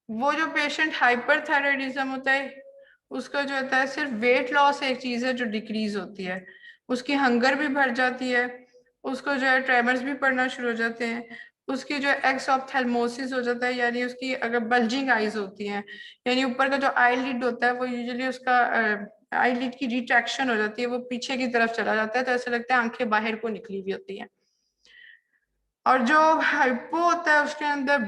वो जो पेशेंट हाइपरथायराइडिज्म होता है उसका जो होता है सिर्फ वेट लॉस एक चीज है जो डिक्रीज होती है, उसकी हंगर भी बढ़ जाती है, उसको जो है ट्रेमर्स भी पड़ना शुरू हो जाते हैं, उसकी जो एक्सऑप्थेल्मोसिस हो जाता है, यानी उसकी अगर बल्जिंग आईज होती हैं, यानी ऊपर का जो आईलिड होता है वो यूजुअली उसका आईलिड की रिट्रैक्शन हो जाती है, वो पीछे की तरफ चला जाता है, तो ऐसा लगता है आंखें बाहर को निकली हुई होती हैं। और जो हाइपो होता है उसके अंदर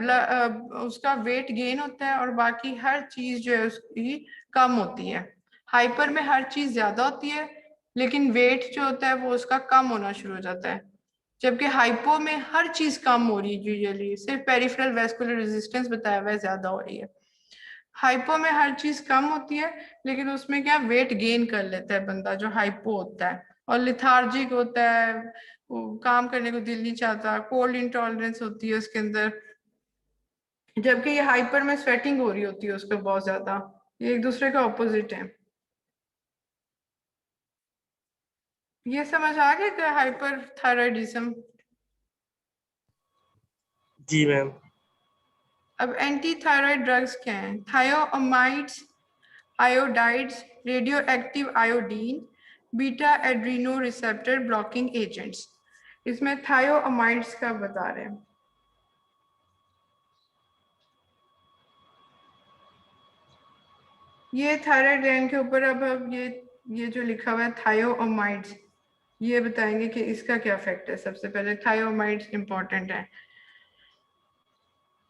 उसका वेट गेन होता है और बाकी हर चीज जो है उसकी कम होती है। हाइपर में हर चीज ज्यादा होती है लेकिन वेट जो होता है वो उसका कम होना शुरू हो जाता है, जबकि हाइपो में हर चीज कम हो रही है, यूजुअली सिर्फ पेरिफेरल वेस्कुलर रेजिस्टेंस बताया हुआ है ज्यादा हो रही है। हाइपो में हर चीज कम होती है लेकिन उसमें क्या वेट गेन कर लेता है बंदा जो हाइपो होता है, और लिथार्जिक होता है, वो काम करने को दिल नहीं चाहता, कोल्ड इंटॉलरेंस होती है उसके अंदर, जबकि ये हाइपर में स्वेटिंग हो रही होती है उसको बहुत ज्यादा। ये एक दूसरे का ऑपोजिट है। ये समझ आ गया क्या हाइपर थायराइडिज्म? जी मैम। अब एंटी थायराइड ड्रग्स क्या हैं? Thioamides, iodides, radio active iodine, beta adreno receptor blocking agents. इसमें थायोअमाइड्स का बता रहे हैं। ये थायराइड ग्लैंड के ऊपर अब ये जो लिखा हुआ है थायोअमाइड्स, ये बताएंगे कि इसका क्या इफेक्ट है। सबसे पहले थायोअमाइड्स इंपॉर्टेंट है।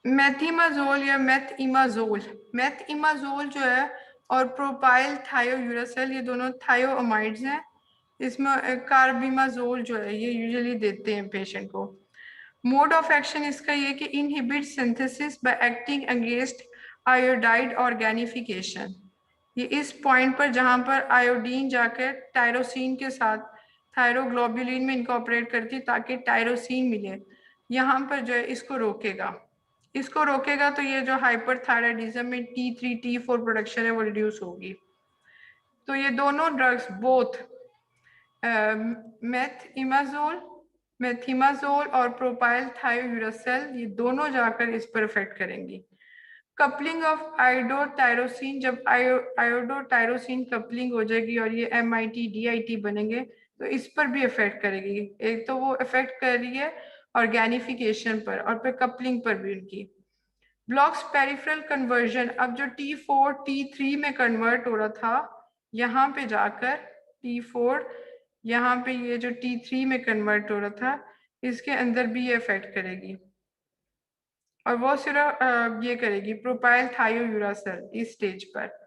मेथिमाजोल या मेथिमाजोल, मेथिमाजोल जो है और प्रोपाइल थायोयूरासेल, ये दोनों थायोअमाइड्स हैं। इसमें कार्बिमाजोल जो है ये यूजुअली देते हैं पेशेंट को। मोड ऑफ एक्शन इसका ये कि inhibit synthesis by acting against iodide organification. ये इस पॉइंट पर जहां पर आयोडीन जाकर टायरोसिन के साथ थायरोग्लोबुलिन में इनकॉर्पोरेट करती ताकि टायरोसिन मिले, यहाँ पर जो है इसको रोकेगा। इसको रोकेगा तो ये जो हाइपरथायराइडिज्म में T3 T4 प्रोडक्शन है वो रिड्यूस होगी। तो ये दोनों ड्रग्स बोथ मेथिमाजोल और प्रोपाइल थायोयूरासेल, ये दोनों जाकर इस पर इफेक्ट करेंगी। कपलिंग ऑफ आयोडोटायरोसिन, जब आयोडोटायरोसिन कपलिंग हो जाएगी और ये MIT DIT बनेंगे तो इस पर भी इफेक्ट करेगी। एक तो वो इफेक्ट कर रही है ऑर्गेनिफिकेशन पर और फिर कपलिंग पर भी उनकी। ब्लॉक्स पेरिफेरल कन्वर्जन, अब जो T4 T3 में कन्वर्ट हो रहा था यहाँ पे जाकर T4, यहाँ पे ये जो T3 में कन्वर्ट हो रहा था इसके अंदर भी ये इफेक्ट करेगी। और वो सिर्फ ये करेगी प्रोपाइल थायोयूरासेल इस स्टेज पर।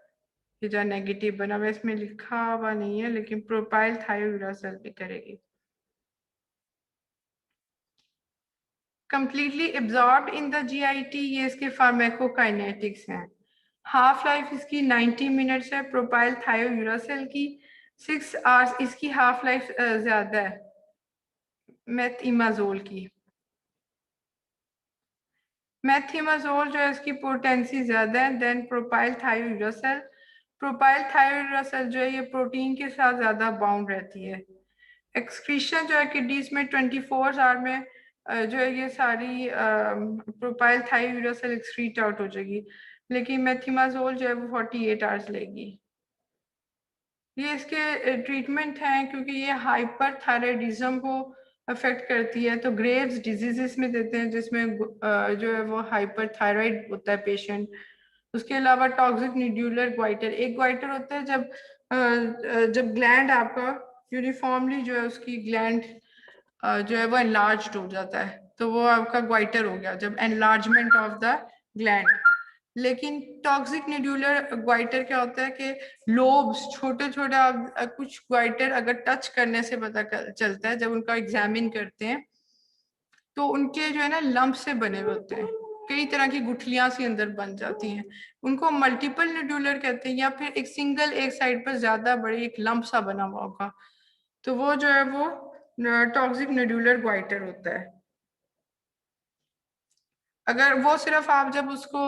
ये जो नेगेटिव बना हुआ इसमें लिखा हुआ नहीं है लेकिन प्रोपाइल थायोयूरासेल भी करेगी। Completely absorb in the GIT, ये इसके फार्मेकोकाइनेटिक्स हैं। हाफ लाइफ इसकी 90 मिनट्स है। प्रोपाइल थायोयूरासेल की 6 आवर्स इसकी हाफ लाइफ ज्यादा है मेथिमाजोल की। मेथिमाजोल जो है इसकी पोटेंसी ज्यादा है देन प्रोपाइल थायोयूरासेल। प्रोपाइल थायोयूरासेल जो है ये प्रोटीन के साथ ज्यादा बाउंड रहती है। एक्सक्रीशन जो है किडनीज में 24 आवर में जो है ये सारी प्रोपाइल थायोयूरासेल एक्सक्रीट आउट हो जाएगी, लेकिन मेथिमाजोल जो है वो 48 आवर्स लेगी। ये इसके ट्रीटमेंट हैं क्योंकि ये हाइपर थायराइडिज्म को अफेक्ट करती है तो ग्रेव्स डिजीजेस में देते हैं जिसमें जो है वो हाइपर थायराइड होता है पेशेंट। उसके अलावा टॉक्सिक न्यूड्यूलर ग्वाइटर, एक ग्वाइटर होता है जब ग्लैंड आपका यूनिफॉर्मली जो है उसकी ग्लैंड जो है वो एनलार्ज्ड हो जाता है तो वो आपका ग्वाइटर हो गया, जब एनलार्जमेंट ऑफ द ग्लैंड। लेकिन टॉक्सिक न्यूड्यूलर ग्वाइटर क्या होता है कि लोब्स छोटे छोटे कुछ ग्वाइटर अगर टच करने से पता चलता है, जब उनका एग्जामिन करते हैं तो उनके जो है ना लंप से बने हुए होते हैं, कई तरह की गुठलियां सी अंदर बन जाती हैं, उनको मल्टीपल न्यूड्यूलर कहते हैं। या फिर एक सिंगल एक साइड पर ज्यादा बड़ी एक लंप सा बना हुआ होगा तो वो जो है वो टॉक्सिक न्यूड्यूलर ग्वाइटर होता है। अगर वो सिर्फ आप जब उसको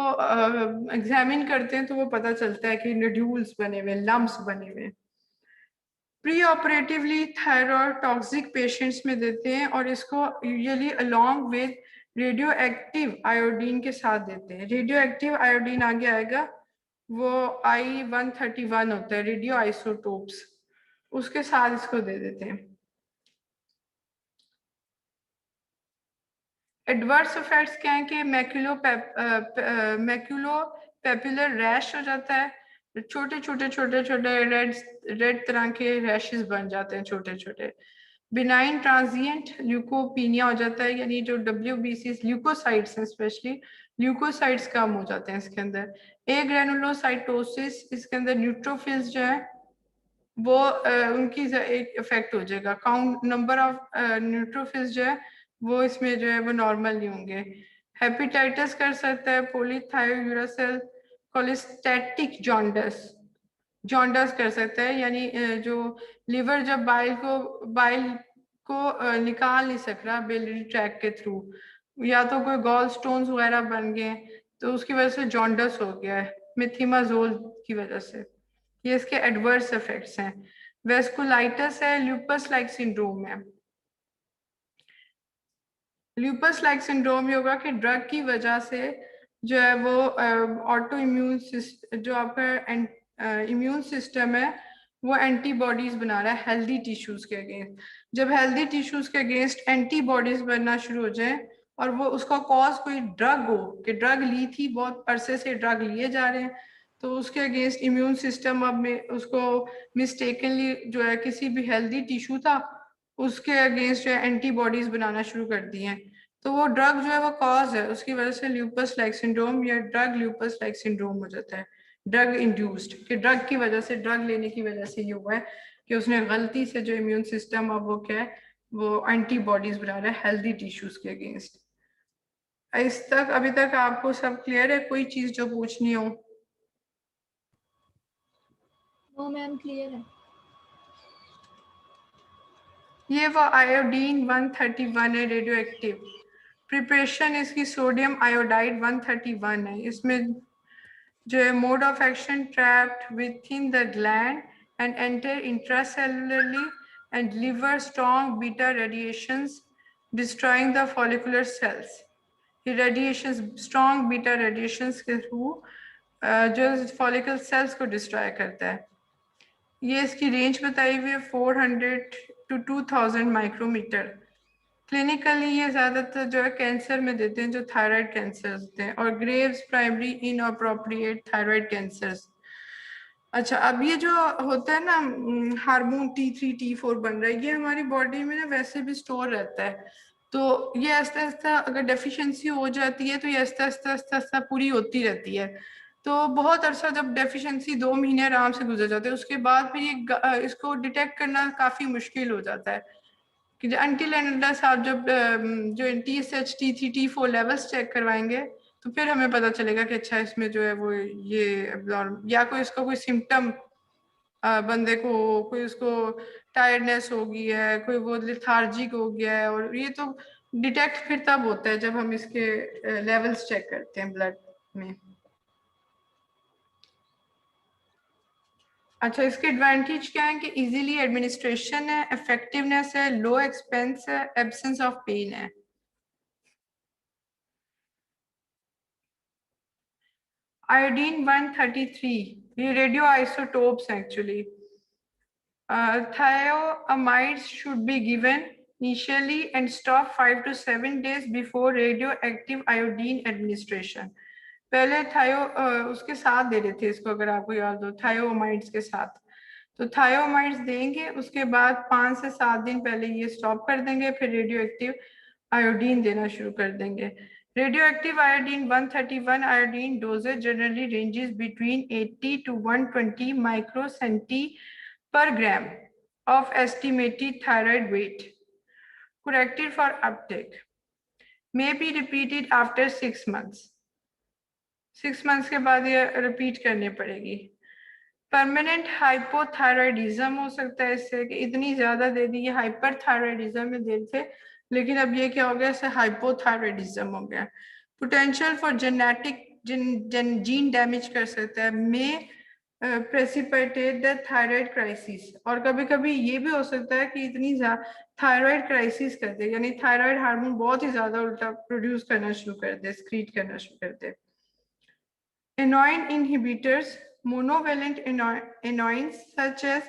एग्जामिन करते हैं तो वो पता चलता है कि नोड्यूल्स बने हुए, लम्प्स बने हुए। Pre operatively thyroid toxic patients में देते हैं और इसको usually along with radio active iodine के साथ देते हैं। रेडियो एक्टिव आयोडीन आगे आएगा, वो I-131 होता है, रेडियो आइसोटोप्स, उसके साथ इसको दे देते हैं। एडवर्स इफेक्ट्स क्या है कि मैक्यूलो पेपुलर रैश हो जाता है, छोटे छोटे रेड तरह के रैशेस बन जाते हैं छोटे छोटे। बिनाइन ट्रांजिएंट ल्यूकोपीनिया हो जाता है, यानी जो WBC ल्यूकोसाइट्स हैं स्पेशली ल्यूकोसाइट्स कम हो जाते हैं इसके अंदर। ए ग्रेनुलोसाइटोसिस, इसके अंदर न्यूट्रोफिल्स जो है वो उनकी एक इफेक्ट हो जाएगा, काउंट नंबर ऑफ न्यूट्रोफिल्स जो है वो इसमें जो है वो नॉर्मल नहीं होंगे। हेपेटाइटिस कर सकता है, पॉलीथायोयूरासेल कोलेस्टेटिक जॉन्डस कर सकता है, यानी जो लिवर जब बाइल को निकाल नहीं सक रहा बिलियरी ट्रैक के थ्रू, या तो कोई गॉल स्टोन्स वगैरह बन गए तो उसकी वजह से जॉन्डस हो गया है मेथिमाजोल की वजह से। ये इसके एडवर्स इफेक्ट्स हैं। वेस्कुलाइटिस है, ल्यूपस लाइक सिंड्रोम है। ल्यूपस लाइक सिंड्रोम ये होगा कि ड्रग की वजह से जो है वो ऑटो इम्यून जो आपका इम्यून सिस्टम है वो एंटीबॉडीज बना रहा है हेल्दी टिश्यूज के अगेंस्ट। जब हेल्दी टिश्यूज के अगेंस्ट एंटीबॉडीज बनना शुरू हो जाए और वो उसका कॉज कोई ड्रग हो कि ड्रग ली थी, बहुत अरसे से ड्रग लिए जा रहे हैं, तो उसके अगेंस्ट इम्यून सिस्टम अब में उसको मिस्टेकनली जो है किसी भी हेल्दी टिश्यू था उसके अगेंस्ट जो है एंटीबॉडीज बनाना शुरू कर दी हैं। तो वो ड्रग जो है वो कॉज है, उसकी वजह से ल्यूपस लाइक सिंड्रोम या ड्रग ल्यूपस लाइक सिंड्रोम हो जाता है, ड्रग इंड्यूस्ड, कि ड्रग की वजह से, ड्रग लेने की वजह से ये हुआ है कि उसने गलती से जो इम्यून सिस्टम अब वो क्या है वो एंटीबॉडीज बना रहा है हेल्दी टिश्यूज के अगेंस्ट। इस तक अभी तक आपको सब क्लियर है? कोई चीज जो पूछनी हो? नो मैम क्लियर है। ये वो आयोडीन 131 है, रेडियो एक्टिव। प्रिपरेशन इसकी सोडियम आयोडाइड 131 है। इसमें जो है mode of action trapped within the gland and enter intracellularly and liver strong beta radiations destroying the follicular cells. ये रेडिएशंस, स्ट्रॉन्ग बीटा रेडिएशंस के थ्रू जो follicle cells को destroy करता है। ये इसकी रेंज बताई हुई है 400 to 2000 माइक्रोमीटर। क्लिनिकली ये ज्यादातर जो है कैंसर में देते हैं, जो थायराइड कैंसर होते हैं, और Graves primary inappropriate thyroid cancers. अच्छा, अब ये जो होता है ना हार्मोन T3 T4 बन रहा है, ये हमारी बॉडी में ना वैसे भी स्टोर रहता है। तो ये आस्ता आस्ता अगर डेफिशिएंसी हो जाती है तो ये आस्ता आस्ता आस्ता आस्ता पूरी होती रहती है। तो बहुत अरसा जब डेफिशिएंसी 2 महीने आराम से गुजर जाते हैं, उसके बाद फिर ये इसको डिटेक्ट करना काफी मुश्किल हो जाता है कि अनटिल एंड अनलेस आप जब जो TSH T3 T4 levels check करवाएंगे तो फिर हमें पता चलेगा कि अच्छा इसमें जो है वो ये या कोई इसका कोई सिम्टम बंदे को, कोई उसको टायर्डनेस हो गई है, कोई वो लिथार्जिक हो गया है, और ये तो डिटेक्ट फिर तब होता है जब हम इसके लेवल्स चेक करते हैं ब्लड में। अच्छा, इसके एडवांटेज क्या है कि इजीली एडमिनिस्ट्रेशन है, इफेक्टिवनेस है, लो एक्सपेंस है, एब्सेंस ऑफ पेन है। आयोडीन 133 ये radio isotopes actually. Thioamides should be given initially and stop 5 to 7 days before radioactive iodine administration. पहले उसके साथ दे रहे थे इसको, अगर आपको याद हो, थायोमाइड्स के साथ। तो थायोमाइड्स देंगे, उसके बाद 5 से 7 दिन पहले ये स्टॉप कर देंगे, फिर रेडियो एक्टिव आयोडीन देना शुरू कर देंगे। Radioactive iodine 131 iodine dosage generally ranges between 80 to 120 microcenti per gram of estimated thyroid weight. Corrected for uptake. May be repeated after 6 months. 6 months के बाद ये रिपीट करनी पड़ेगी। परमानेंट हाइपोथायरॉयडिज्म हो सकता है इससे, कि इतनी ज्यादा दे दी, ये हाइपरथायरॉयडिज्म में दे थे, लेकिन अब ये क्या हो गया, इससे हाइपोथायरॉयडिज्म हो गया। Potential for genetic gene damage कर सकता है, में प्रेसिपिटेट द थायराइड क्राइसिस, और कभी कभी ये भी हो सकता है कि इतनी थायराइड क्राइसिस कर दे, यानी थायराइड हार्मोन बहुत ही ज्यादा उल्टा प्रोड्यूस करना शुरू कर दे, स्क्रीट करना शुरू कर दे। Anion inhibitors, monovalent anions such as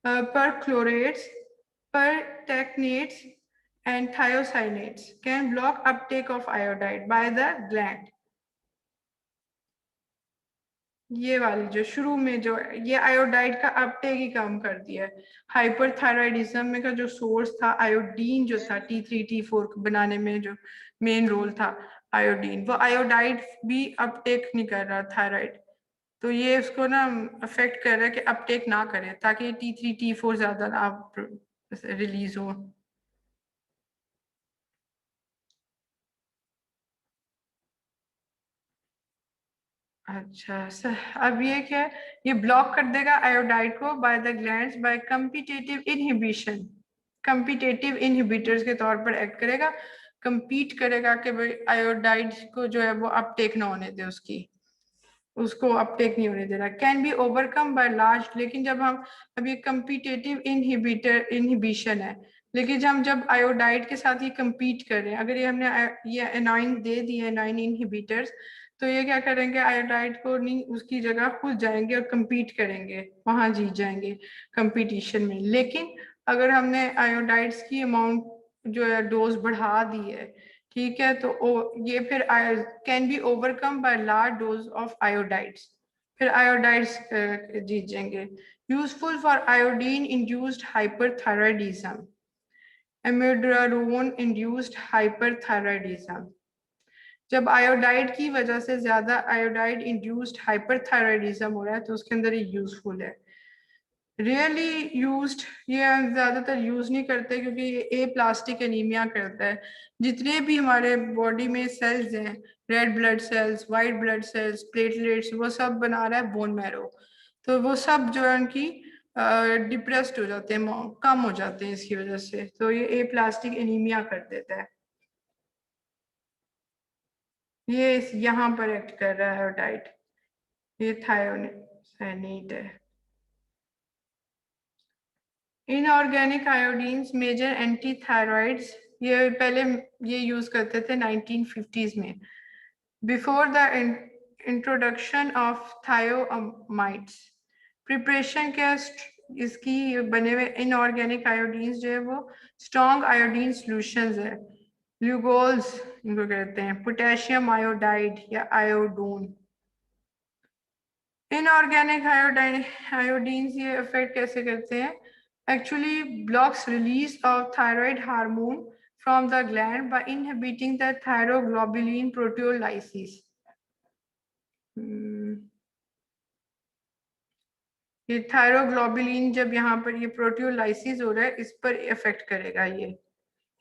perchlorates, pertechnates, and thiocyanates can block uptake of iodide by the gland. ये वाली जो शुरू में जो ये आयोडाइड का अपटेक ही कम कर दिया है। हाइपरथायरॉयडिज्म में का जो सोर्स था आयोडीन, जो था T3 T4 बनाने में जो मेन रोल था आयोडीन, वो आयोडाइड भी अपटेक नहीं कर रहा थायराइड, तो ये उसको ना अफेक्ट कर रहा है कि अपटेक ना करे, ताकि T3 T4 ज्यादा ना रिलीज हो। अच्छा सर, अब ये क्या है, ये ब्लॉक कर देगा आयोडाइड को by the glands by competitive inhibition, competitive inhibitors के तौर पर एक्ट करेगा, कंपीट करेगा कि भाई आयोडाइड को जो है वो अपटेक ना होने दे, उसको अपटेक नहीं होने दे रहा। Can be overcome by large, लेकिन जब हम, अब ये कम्पिटेटिव इनहिबिशन है, लेकिन जब आयोडाइड के साथ ये compete कर रहे हैं, अगर ये हमने ये एनाइन दे दिए, एनाइन इनहिबिटर्स, तो ये क्या करेंगे, आयोडाइड को नहीं, उसकी जगह खुद जाएंगे और compete करेंगे, वहां जीत जाएंगे कंपटीशन में। लेकिन अगर हमने आयोडाइड्स की अमाउंट जो है डोज बढ़ा दी है, ठीक है, तो ये फिर can be overcome by large dose of iodides, फिर आयोडाइड्स जीत जाएंगे। Useful for iodine induced hyperthyroidism, amiodarone induced hyperthyroidism. जब आयोडाइड की वजह से ज्यादा आयोडाइड इंड्यूस्ड हाइपरथायराइडिज्म हो रहा है तो उसके अंदर ये यूजफुल है। रियली यूज्ड, ये हम ज्यादातर यूज नहीं करते क्योंकि ये ए प्लास्टिक एनीमिया करता है। जितने भी हमारे बॉडी में सेल्स हैं, red blood cells, white blood cells, platelets, वो सब बना रहा है बोन मैरो, तो वो सब जो है उनकी डिप्रेस्ड हो जाते हैं, कम हो जाते हैं इसकी वजह से, तो ये ए प्लास्टिक एनीमिया कर देता है। ये यहाँ पर एक्ट कर रहा है आयोडाइड, ये थायोसाइनेट है। Inorganic iodines major anti thyroids, ये पहले ये यूज करते थे 1950s में, before the introduction of thioamides. Preparation क्या इसकी बने हुए इनऑर्गेनिक आयोडीन्स जो है वो स्ट्रॉन्ग आयोडीन सॉल्यूशंस है, ल्यूगोल्स इनको कहते हैं, पोटेशियम आयोडाइड या आयोडोन। इनऑर्गेनिक आयोडीन्स ये इफेक्ट कैसे करते हैं, actually blocks release of thyroid hormone from the gland by inhibiting the thyroglobulin proteolysis. ये थायरोग्लोबुलिन जब यहाँ पर ये प्रोटियोलाइसिस हो रहा है, इस पर इफेक्ट करेगा ये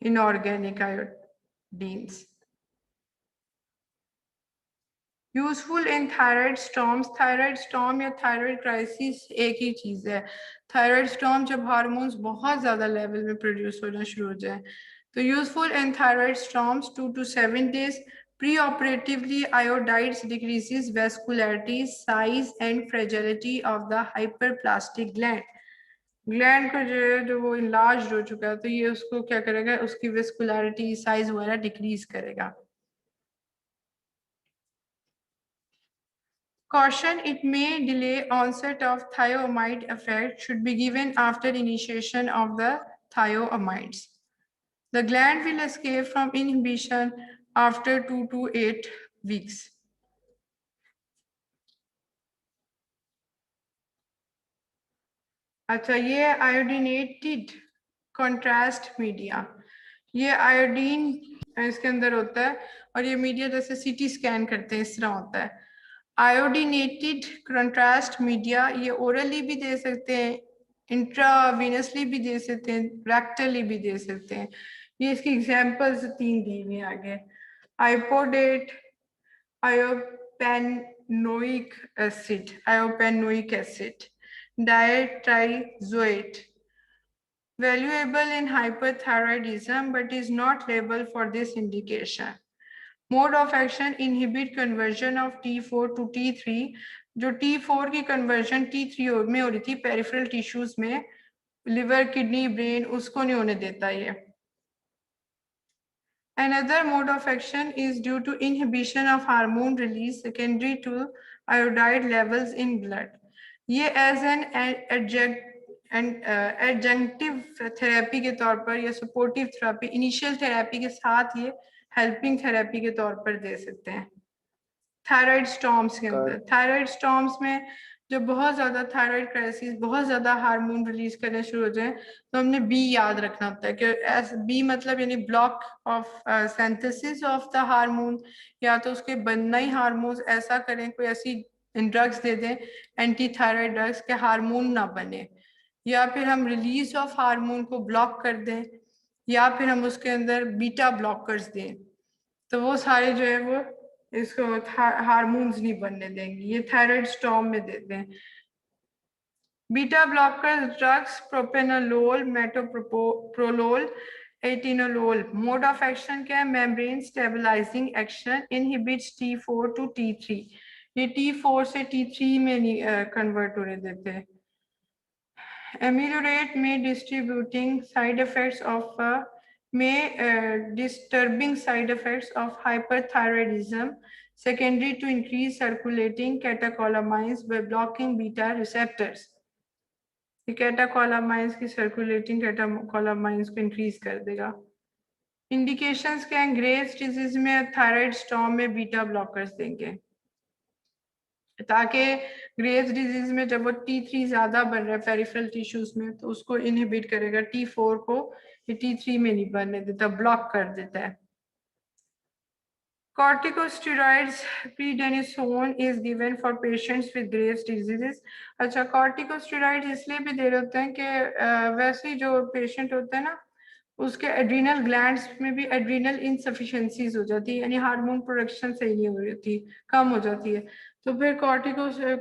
inorganic आयोडीन्स। Useful in thyroid storms, thyroid storm या थायराइड क्राइसिस एक ही चीज है। थायराइड स्टॉर्म जब हार्मोन्स बहुत ज्यादा लेवल में प्रोड्यूस होना शुरू हो जाए, तो useful in thyroid storms 2 to 7 days pre-operatively iodides decreases vascularity, size and fragility of the hyperplastic gland. Gland को जो है जो वो इनलार्ज हो चुका है, तो ये उसको क्या करेगा, उसकी वेस्कुलरिटी, साइज वगैरह डिक्रीज करेगा। Caution, it may delay onset of thioamide effect, should be given after initiation of the thioamides. The gland will escape from inhibition after 2 to 8 weeks. अच्छा, ये आयोडीनेटेड कॉन्ट्रास्ट मीडिया, ये iodine इसके अंदर होता है और ये मीडिया जैसे सीटी स्कैन करते हैं इस तरह होता है। आयोडीनेटेड कंट्रास्ट मीडिया ये ओरली भी दे सकते हैं, इंट्रावीनसली भी दे सकते हैं, रेक्टली भी दे सकते हैं। ये इसकी एग्जांपल्स 3 दी हुई आगे। आइपोडेट, आयोपेनोइक acid, diatrizoate, valuable in hyperthyroidism but is not labeled for this indication. Mode of action, inhibit conversion of T4 to T3, जो T4 की conversion T3 में हो रही थी पेरिफेरल टिश्यूज में, लिवर, किडनी, ब्रेन, उसको नहीं होने देता ये। Another mode of action is due to inhibition of hormone release secondary to iodide levels in blood. ये as an adjunctive therapy के तौर पर या supportive therapy, initial therapy के साथ ये हेल्पिंग थेरेपी के तौर पर दे सकते हैं। थायराइड स्टॉर्म्स के अंदर, थायराइड स्टॉर्म्स में जब बहुत ज्यादा थायराइड क्राइसिस, बहुत ज्यादा हार्मोन रिलीज करने शुरू हो जाए, तो हमने बी याद रखना होता है कि बी मतलब यानी block of synthesis of the hormone, या तो उसके बनना ही हार्मोन्स ऐसा करें, कोई ऐसी ड्रग्स दे दें एंटी थायराइड ड्रग्स के हार्मोन ना बने, या फिर हम रिलीज ऑफ हार्मोन को ब्लॉक कर दें, या फिर हम उसके अंदर बीटा ब्लॉकर्स दें, तो वो सारे जो है वो इसको हार्मोन्स नहीं बनने देंगे, ये थायराइड स्टॉर्म में देते हैं। Beta blocker drugs, propranolol, metoprolol, atenolol. Mode of action क्या है, membrane stabilising action, inhibits T4 to T3, ये T4 से T3 में नहीं कन्वर्ट होने देते। Ameliorate में distributing side effects of may disturbing side effects of hyperthyroidism secondary to increase circulating catecholamines by blocking beta receptors. Catecholamines की circulating catecholamines को increase कर देगा। इंडिकेशंस क्या हैं? ग्रेव्स डिजीज में थायराइड स्टॉर्म में बीटा ब्लॉकर्स देंगे ताकि ग्रेव्स डिजीज में जब वो T3 ज्यादा बन रहा है पेरिफेरल टिश्यूज में तो उसको इनहिबिट करेगा, T4 को ये T3 में नहीं बनने देता, ब्लॉक कर देता है। Corticosteroids prednisone is given for patients with Graves' diseases. अच्छा, corticosteroids इसलिए भी दे रहे होते हैं कि वैसे ही जो पेशेंट होता है ना उसके एड्रीनल ग्लैंड्स में भी एड्रीनल इनसफिशिएंसीज हो जाती है, यानी हार्मोन प्रोडक्शन सही नहीं हो रही होती, कम हो जाती है, तो फिर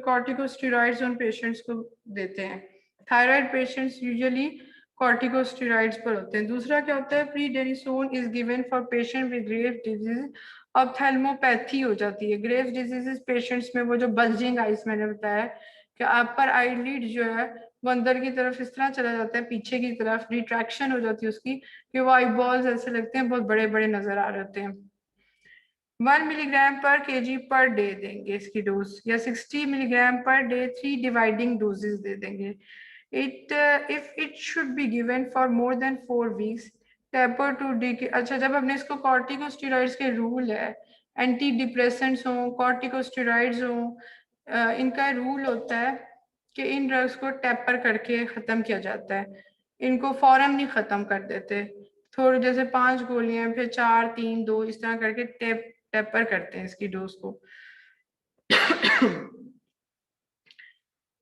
कॉर्टिकोस्टेरॉइड्स उन पेशेंट्स को देते हैं। थायराइड पेशेंट्स यूजुअली कॉर्टिकोस्टेरॉइड्स पर होते हैं। दूसरा क्या होता है? Prednisone is given for patient with Graves disease. Ophthalmopathy हो जाती है ग्रेव्स डिजीजेस पेशेंट्स में, वो जो बल्जिंग आइज मैंने बताया कि अपर आईलिड जो है वो अंदर की तरफ इस तरह चला जाता है, पीछे की तरफ रिट्रैक्शन हो जाती है उसकी कि वो आई बॉल्स ऐसे लगते हैं, बहुत बड़े बड़े नजर आ रहे होते हैं। 1 मिलीग्राम पर केजी पर डे देंगे इसकी डोज, या 60 milligram per day 3 dividing doses दे देंगे। if it should be given for more than 4 weeks taper to decay। अच्छा, जब हमने इसको कॉर्टिकोस्टेरॉइड्स के रूल है, एंटी डिप्रेसेंट्स हो, कॉर्टिकोस्टेरॉइड्स हो, इनका रूल होता है कि इन ड्रग्स को टेपर करके खत्म किया जाता है, इनको फौरन नहीं खत्म कर देते, थोड़ी जैसे 5 गोलियां फिर 4 3 2 इस तरह करके टेपर करते हैं इसकी डोज को।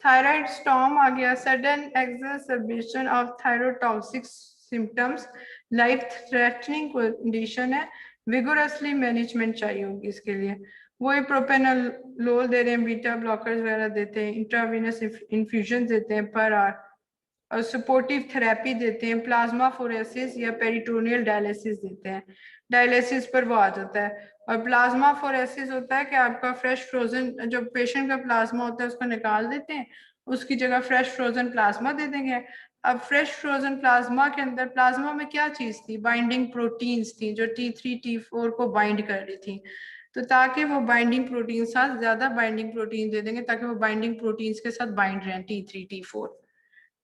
थायराइड स्टॉर्म आ गया, sudden exacerbation of thyrotoxic symptoms, life threatening condition है, विगोरसली मैनेजमेंट चाहिए होगी इसके लिए। वही प्रोपेनोलोल दे रहे हैं, बीटा ब्लॉकर्स वगैरह देते हैं, इंट्रावेनस इन्फ्यूजन देते हैं पर आवर, और सपोर्टिव थेरेपी देते हैं, प्लाज्मा फोरेसिस या पेरिटोनियल डायलिसिस देते हैं। डायलिसिस पर वो आ जाता है, और प्लाज्मा फोरेसिस होता है कि आपका फ्रेश फ्रोजन जो पेशेंट का प्लाज्मा होता है उसको निकाल देते हैं, उसकी जगह फ्रेश फ्रोजन प्लाज्मा दे देंगे। अब फ्रेश फ्रोजन प्लाज्मा के अंदर, प्लाज्मा में क्या चीज थी? बाइंडिंग प्रोटीन्स थी जो T3 T4 को बाइंड कर रही थी, तो ताकि वो बाइंडिंग प्रोटीन साथ ज्यादा बाइंडिंग प्रोटीन दे देंगे ताकि वो बाइंडिंग प्रोटीन्स के साथ बाइंड रहें T3 T4,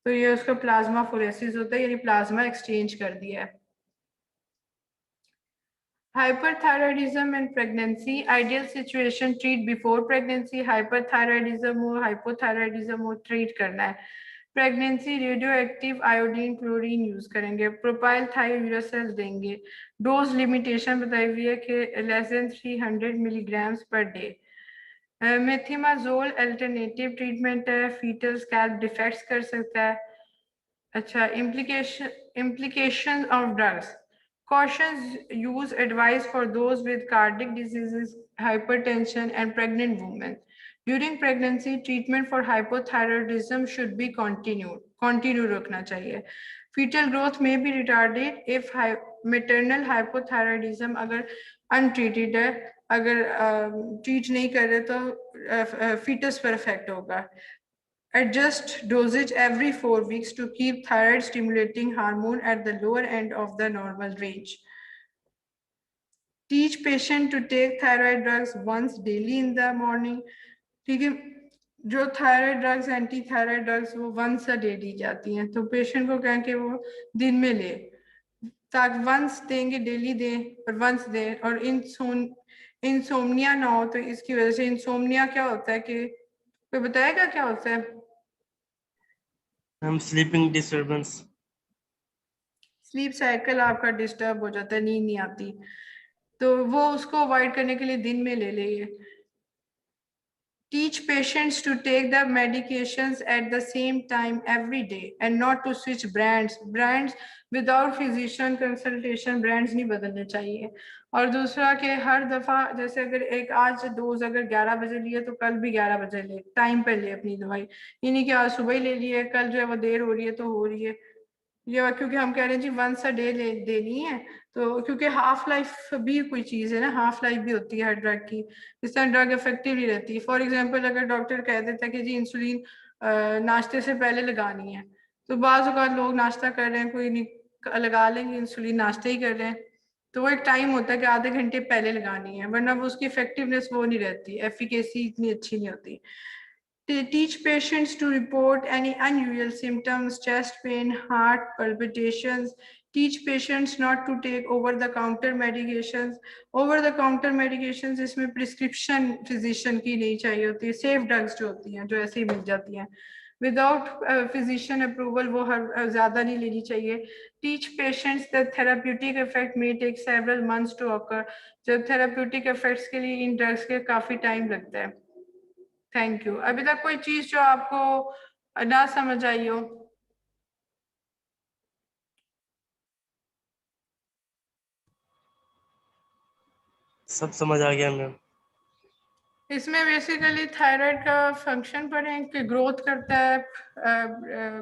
तो ये उसका प्लाज्मा फोरेसिस होता है, यानी प्लाज्मा एक्सचेंज कर दिया है। Hyperthyroidism and pregnancy, ideal situation treat before pregnancy, hyperthyroidism हो हाइपोथायरॉयडिज्म हो ट्रीट करना है। Pregnancy radio active iodine chlorine use करेंगे, प्रोपाइल थायोयूरासेल देंगे। डोज लिमिटेशन बताई हुई है कि less than 300 milligrams per day. Methimazole alternative treatment है, फीटल स्कैल्प डिफेक्ट्स कर सकता है। अच्छा, implication of drugs, cautions use advice for those with cardiac diseases, hypertension and pregnant women. During pregnancy, treatment for hypothyroidism should be continue रखना चाहिए। Fetal growth may be retarded if maternal hypothyroidism अगर untreated है, अगर treat नहीं कर रहे तो fetus पर इफेक्ट होगा। Adjust dosage every 4 weeks to keep thyroid stimulating hormone at the lower end of the normal range. Teach patient to take thyroid drugs once daily in the morning. ठीक है, जो thyroid drugs anti thyroid drugs वो once a day दी जाती हैं, तो patient को कहें कि वो दिन में ले, ताकि वंस देंगे डेली दें और वंस दें, और इंसोमनिया ना हो। तो इसकी वजह से इंसोमनिया क्या होता है कि कोई बताएगा क्या होता है? स्लीपिंग डिस्टर्बेंस, स्लीप साइकिल आपका डिस्टर्ब हो जाता है, नींद नहीं आती, तो वो उसको अवॉइड करने के लिए दिन में ले लेंगे। Teach patients to take the medications at the same time every day and not to switch brands without physician consultation, brands नहीं बदलने चाहिए। और दूसरा कि हर दफा जैसे अगर एक आज डोज अगर 11 बजे लिए तो कल भी 11 बजे ले, टाइम पे ले अपनी दवाई, ये नहीं कि आज सुबह ही ले लिए, कल जो है वो देर हो रही है तो हो रही है, ये क्योंकि हम कह रहे हैं जी वंस अ डे देनी है, तो क्योंकि हाफ लाइफ भी कोई चीज़ है ना, हाफ लाइफ भी होती है हर ड्रग की, इस तरह ड्रग इफेक्टिव नहीं रहती। फॉर एग्जांपल अगर डॉक्टर कह देता है कि जी इंसुलिन नाश्ते से पहले लगानी है, तो बाज़ औक़ात लोग नाश्ता कर रहे हैं, कोई नहीं लगा लेंगे, इंसुलिन नाश्ते ही कर रहे हैं, तो वो एक टाइम होता है कि आधे घंटे पहले लगानी है, वरना वो उसकी इफेक्टिवनेस वो नहीं रहती, एफिकेसी इतनी अच्छी नहीं होती। Teach patients to report any unusual symptoms, chest pain, heart palpitations. Teach patients not to take over-the-counter medications. Over-the-counter medications इसमें prescription physician की नहीं चाहिए होती है, safe drugs जो होती हैं, जो ऐसे ही मिल जाती हैं, without physician approval वो ज़्यादा नहीं लेनी चाहिए। Teach patients that therapeutic effect may take several months to occur. जब therapeutic effects के लिए इन drugs के काफ़ी टाइम लगता है। Thank you. अभी तक कोई चीज जो आपको ना समझ आई हो? सब समझ आ गया मैम। इसमें बेसिकली थायराइड का फंक्शन पढ़ें कि ग्रोथ करता है,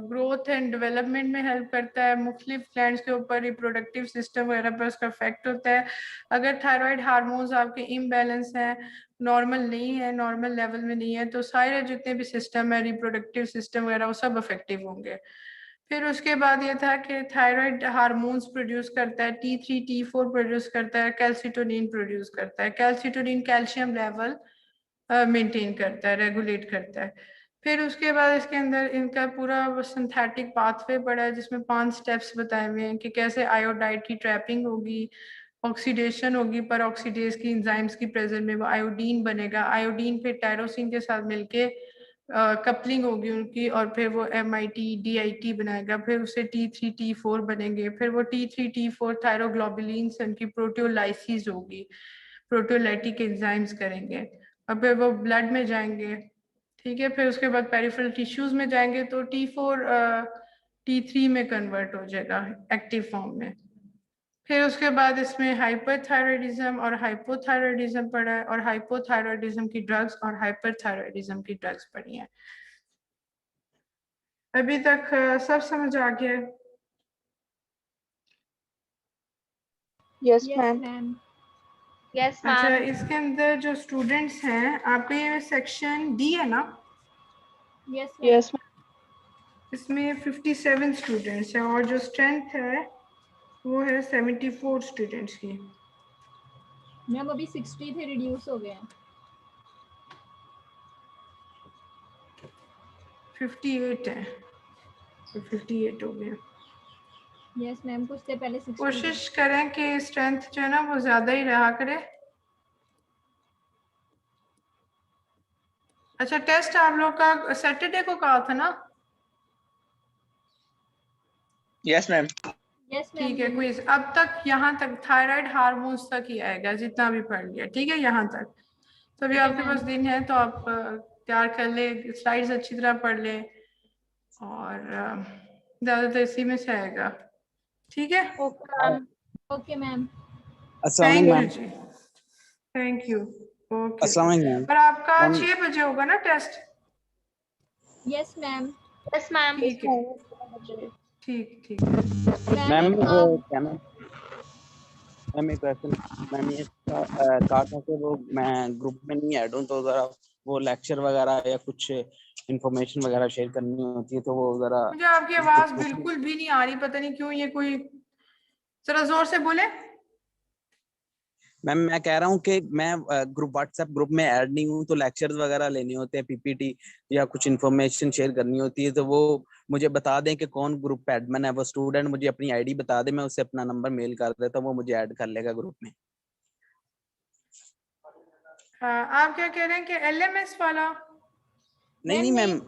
ग्रोथ एंड डेवलपमेंट में हेल्प करता है, मुख्तलिफ ग्लैंड्स के ऊपर रिप्रोडक्टिव सिस्टम वगैरह पर उसका इफेक्ट होता है। अगर थायराइड हार्मोन्स आपके इम्बैलेंस हैं, नॉर्मल नहीं है, नॉर्मल लेवल में नहीं है, तो सारे जितने भी सिस्टम है, रिप्रोडक्टिव सिस्टम वगैरह, वो सब इफेक्टिव होंगे। फिर उसके बाद ये था कि थायराइड हार्मोन्स प्रोड्यूस करता है, T3 T4 प्रोड्यूस करता है, कैल्सिटोनिन प्रोड्यूस करता है। कैल्सिटोनिन कैल्शियम लेवल मेंटेन करता है, रेगुलेट करता है। फिर उसके बाद इसके अंदर इनका पूरा सिंथेटिक पाथवे पड़ा है, जिसमें 5 स्टेप्स बताए हुए हैं कि कैसे आयोडाइड की ट्रैपिंग होगी, ऑक्सीडेशन होगी, पर ऑक्सीडेज की एंजाइम्स की प्रेजेंस में वो आयोडीन बनेगा, आयोडीन फिर टायरोसिन के साथ मिलके कपलिंग होगी उनकी, और फिर वो MIT DIT बनाएगा, फिर उससे T3 T4 बनेंगे, फिर वो T3 T4 थायरोग्लोबुलिन उनकी प्रोटियोलाइसिस होगी, प्रोटियोलाइटिक एंजाइम्स करेंगे, और फिर वो ब्लड में जाएंगे, ठीक है। फिर उसके बाद पेरिफेरल टिश्यूज में जाएंगे तो T4 T3 में कन्वर्ट हो जाएगा एक्टिव फॉर्म में। फिर उसके बाद इसमें हाइपरथायरॉयडिज्म और हाइपोथायरॉयडिज्म पढ़ा है, और हाइपोथायरॉयडिज्म की ड्रग्स और हाइपरथायरॉयडिज्म की ड्रग्स पढ़ी हैं। अभी तक सब समझ आ गया है? Yes ma'am. Yes, अच्छा, ma'am. इसके अंदर जो स्टूडेंट्स हैं, आपका ये सेक्शन डी है ना? यस इसमें 57 स्टूडेंट्स हैं, और जो स्ट्रेंथ है वो है 74 स्टूडेंट्स की। मैम अभी 60 थे, रिड्यूस हो गए हैं। 58 है, तो 58 हो गया। यस मैम, कुछ से पहले 60 थे। कोशिश करें कि स्ट्रेंथ जो है ना वो ज्यादा ही रहा करे। अच्छा, टेस्ट आप लोग का सैटरडे को कहा था ना? Yes ma'am. Yes ma'am. ठीक है, क्विज अब तक यहाँ तक थायराइड हार्मोन्स तक ही आएगा, जितना भी पढ़ लिया, ठीक है, यहाँ तक। तो अभी आपके पास दिन है, तो आप तैयार कर ले, स्लाइड्स अच्छी तरह पढ़ ले, और ज्यादातर इसी में से आएगा, ठीक है। Okay ma'am. थैंक यू जी, थैंक यू। ओके, और आपका 6 बजे होगा ना test? Yes ma'am. Yes, ma'am. ठीक है, ठीक। मैम क्या मैम एक क्वेश्चन, मैम ये कहा था कि वो मैं ग्रुप में नहीं ऐड हूँ, तो जरा वो लेक्चर वगैरह या कुछ इंफॉर्मेशन वगैरह शेयर करनी होती है, तो वो जरा। मुझे आपकी आवाज बिल्कुल भी नहीं आ रही, पता नहीं क्यों, ये कोई, जरा जोर से बोले। मैम मैं कह रहा हूँ कि मैं ग्रुप व्हाट्सएप ग्रुप में ऐड नहीं हूँ, तो लेक्चर्स वगैरह लेने होते हैं, PPT या कुछ इन्फॉर्मेशन शेयर करनी होती है, तो वो मुझे बता दें कि कौन ग्रुप एडमिन है। वो स्टूडेंट मुझे अपनी ID बता दे, मैं उससे अपना नंबर मेल कर देता हूँ, वो मुझे ऐड कर लेगा ग्रुप में। आप क्या कह रहे हैं कि LMS वाला? नहीं मैम,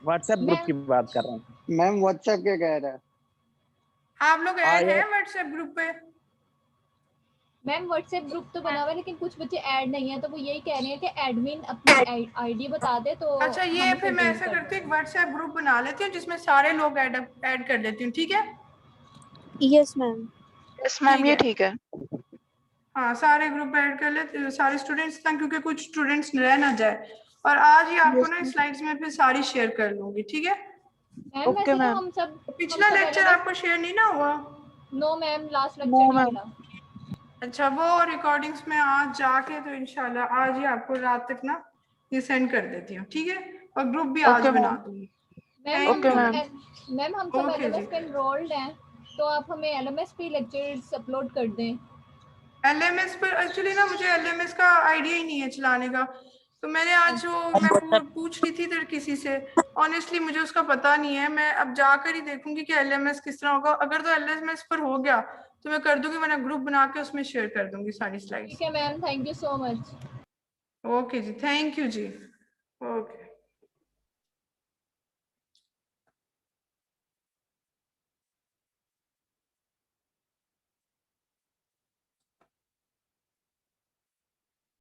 व्हाट्सएप ग्रुप की बात कर रहा हूँ मैम व्हाट्सएप क्या कह रहा है? आप लोग ऐड हैं व्हाट्सएप ग्रुप पे? मैम व्हाट्सएप ग्रुप तो बना हुआ है, लेकिन कुछ बच्चे ऐड नहीं है, तो वो यही कह रहे हैं कि एडमिन अपनी ID बता दे तो। अच्छा, ये फिर मैं ऐसा करती हूँ, व्हाट्सएप ग्रुप बना लेती हूँ जिसमें सारे लोग ऐड कर लेती हूँ, ठीक है? यस मैम, ये ठीक है। हाँ, सारे ग्रुप ऐड कर लेते, सारे स्टूडेंट्स तक, क्योंकि कुछ स्टूडेंट्स रह ना जाए। और आज ही आपको ना स्लाइड्स में फिर सारी शेयर कर लूंगी, ठीक है? Okay ma'am. हम सब पिछला लेक्चर आपको शेयर नहीं ना हुआ? नो मैम, लास्ट लेक्चर नहीं मिला। अच्छा, वो रिकॉर्डिंग्स में आज जाके, तो इंशाल्लाह आज ही आपको रात तक ना ये सेंड कर देती हूँ, ठीक है? और ग्रुप भी आज बना दूंगी। मैम हम सब LMS पे एनरोल्ड हैं, तो आप हमें LMS पे लेक्चर्स अपलोड कर दें। LMS पर एक्चुअली ना मुझे LMS का आइडिया ही नहीं है चलाने का, तो मैंने आज वो मैं पूछ रही थी इधर किसी से, ऑनेस्टली मुझे उसका पता नहीं है। मैं अब जाकर ही देखूंगी कि LMS किस तरह होगा। अगर तो LMS पर हो गया तो मैं कर दूंगी, वरना ग्रुप बना के उसमें शेयर कर दूंगी सारी स्लाइड्स। ठीक है ma'am, thank you so much. Okay जी, थैंक यू जी। ओके।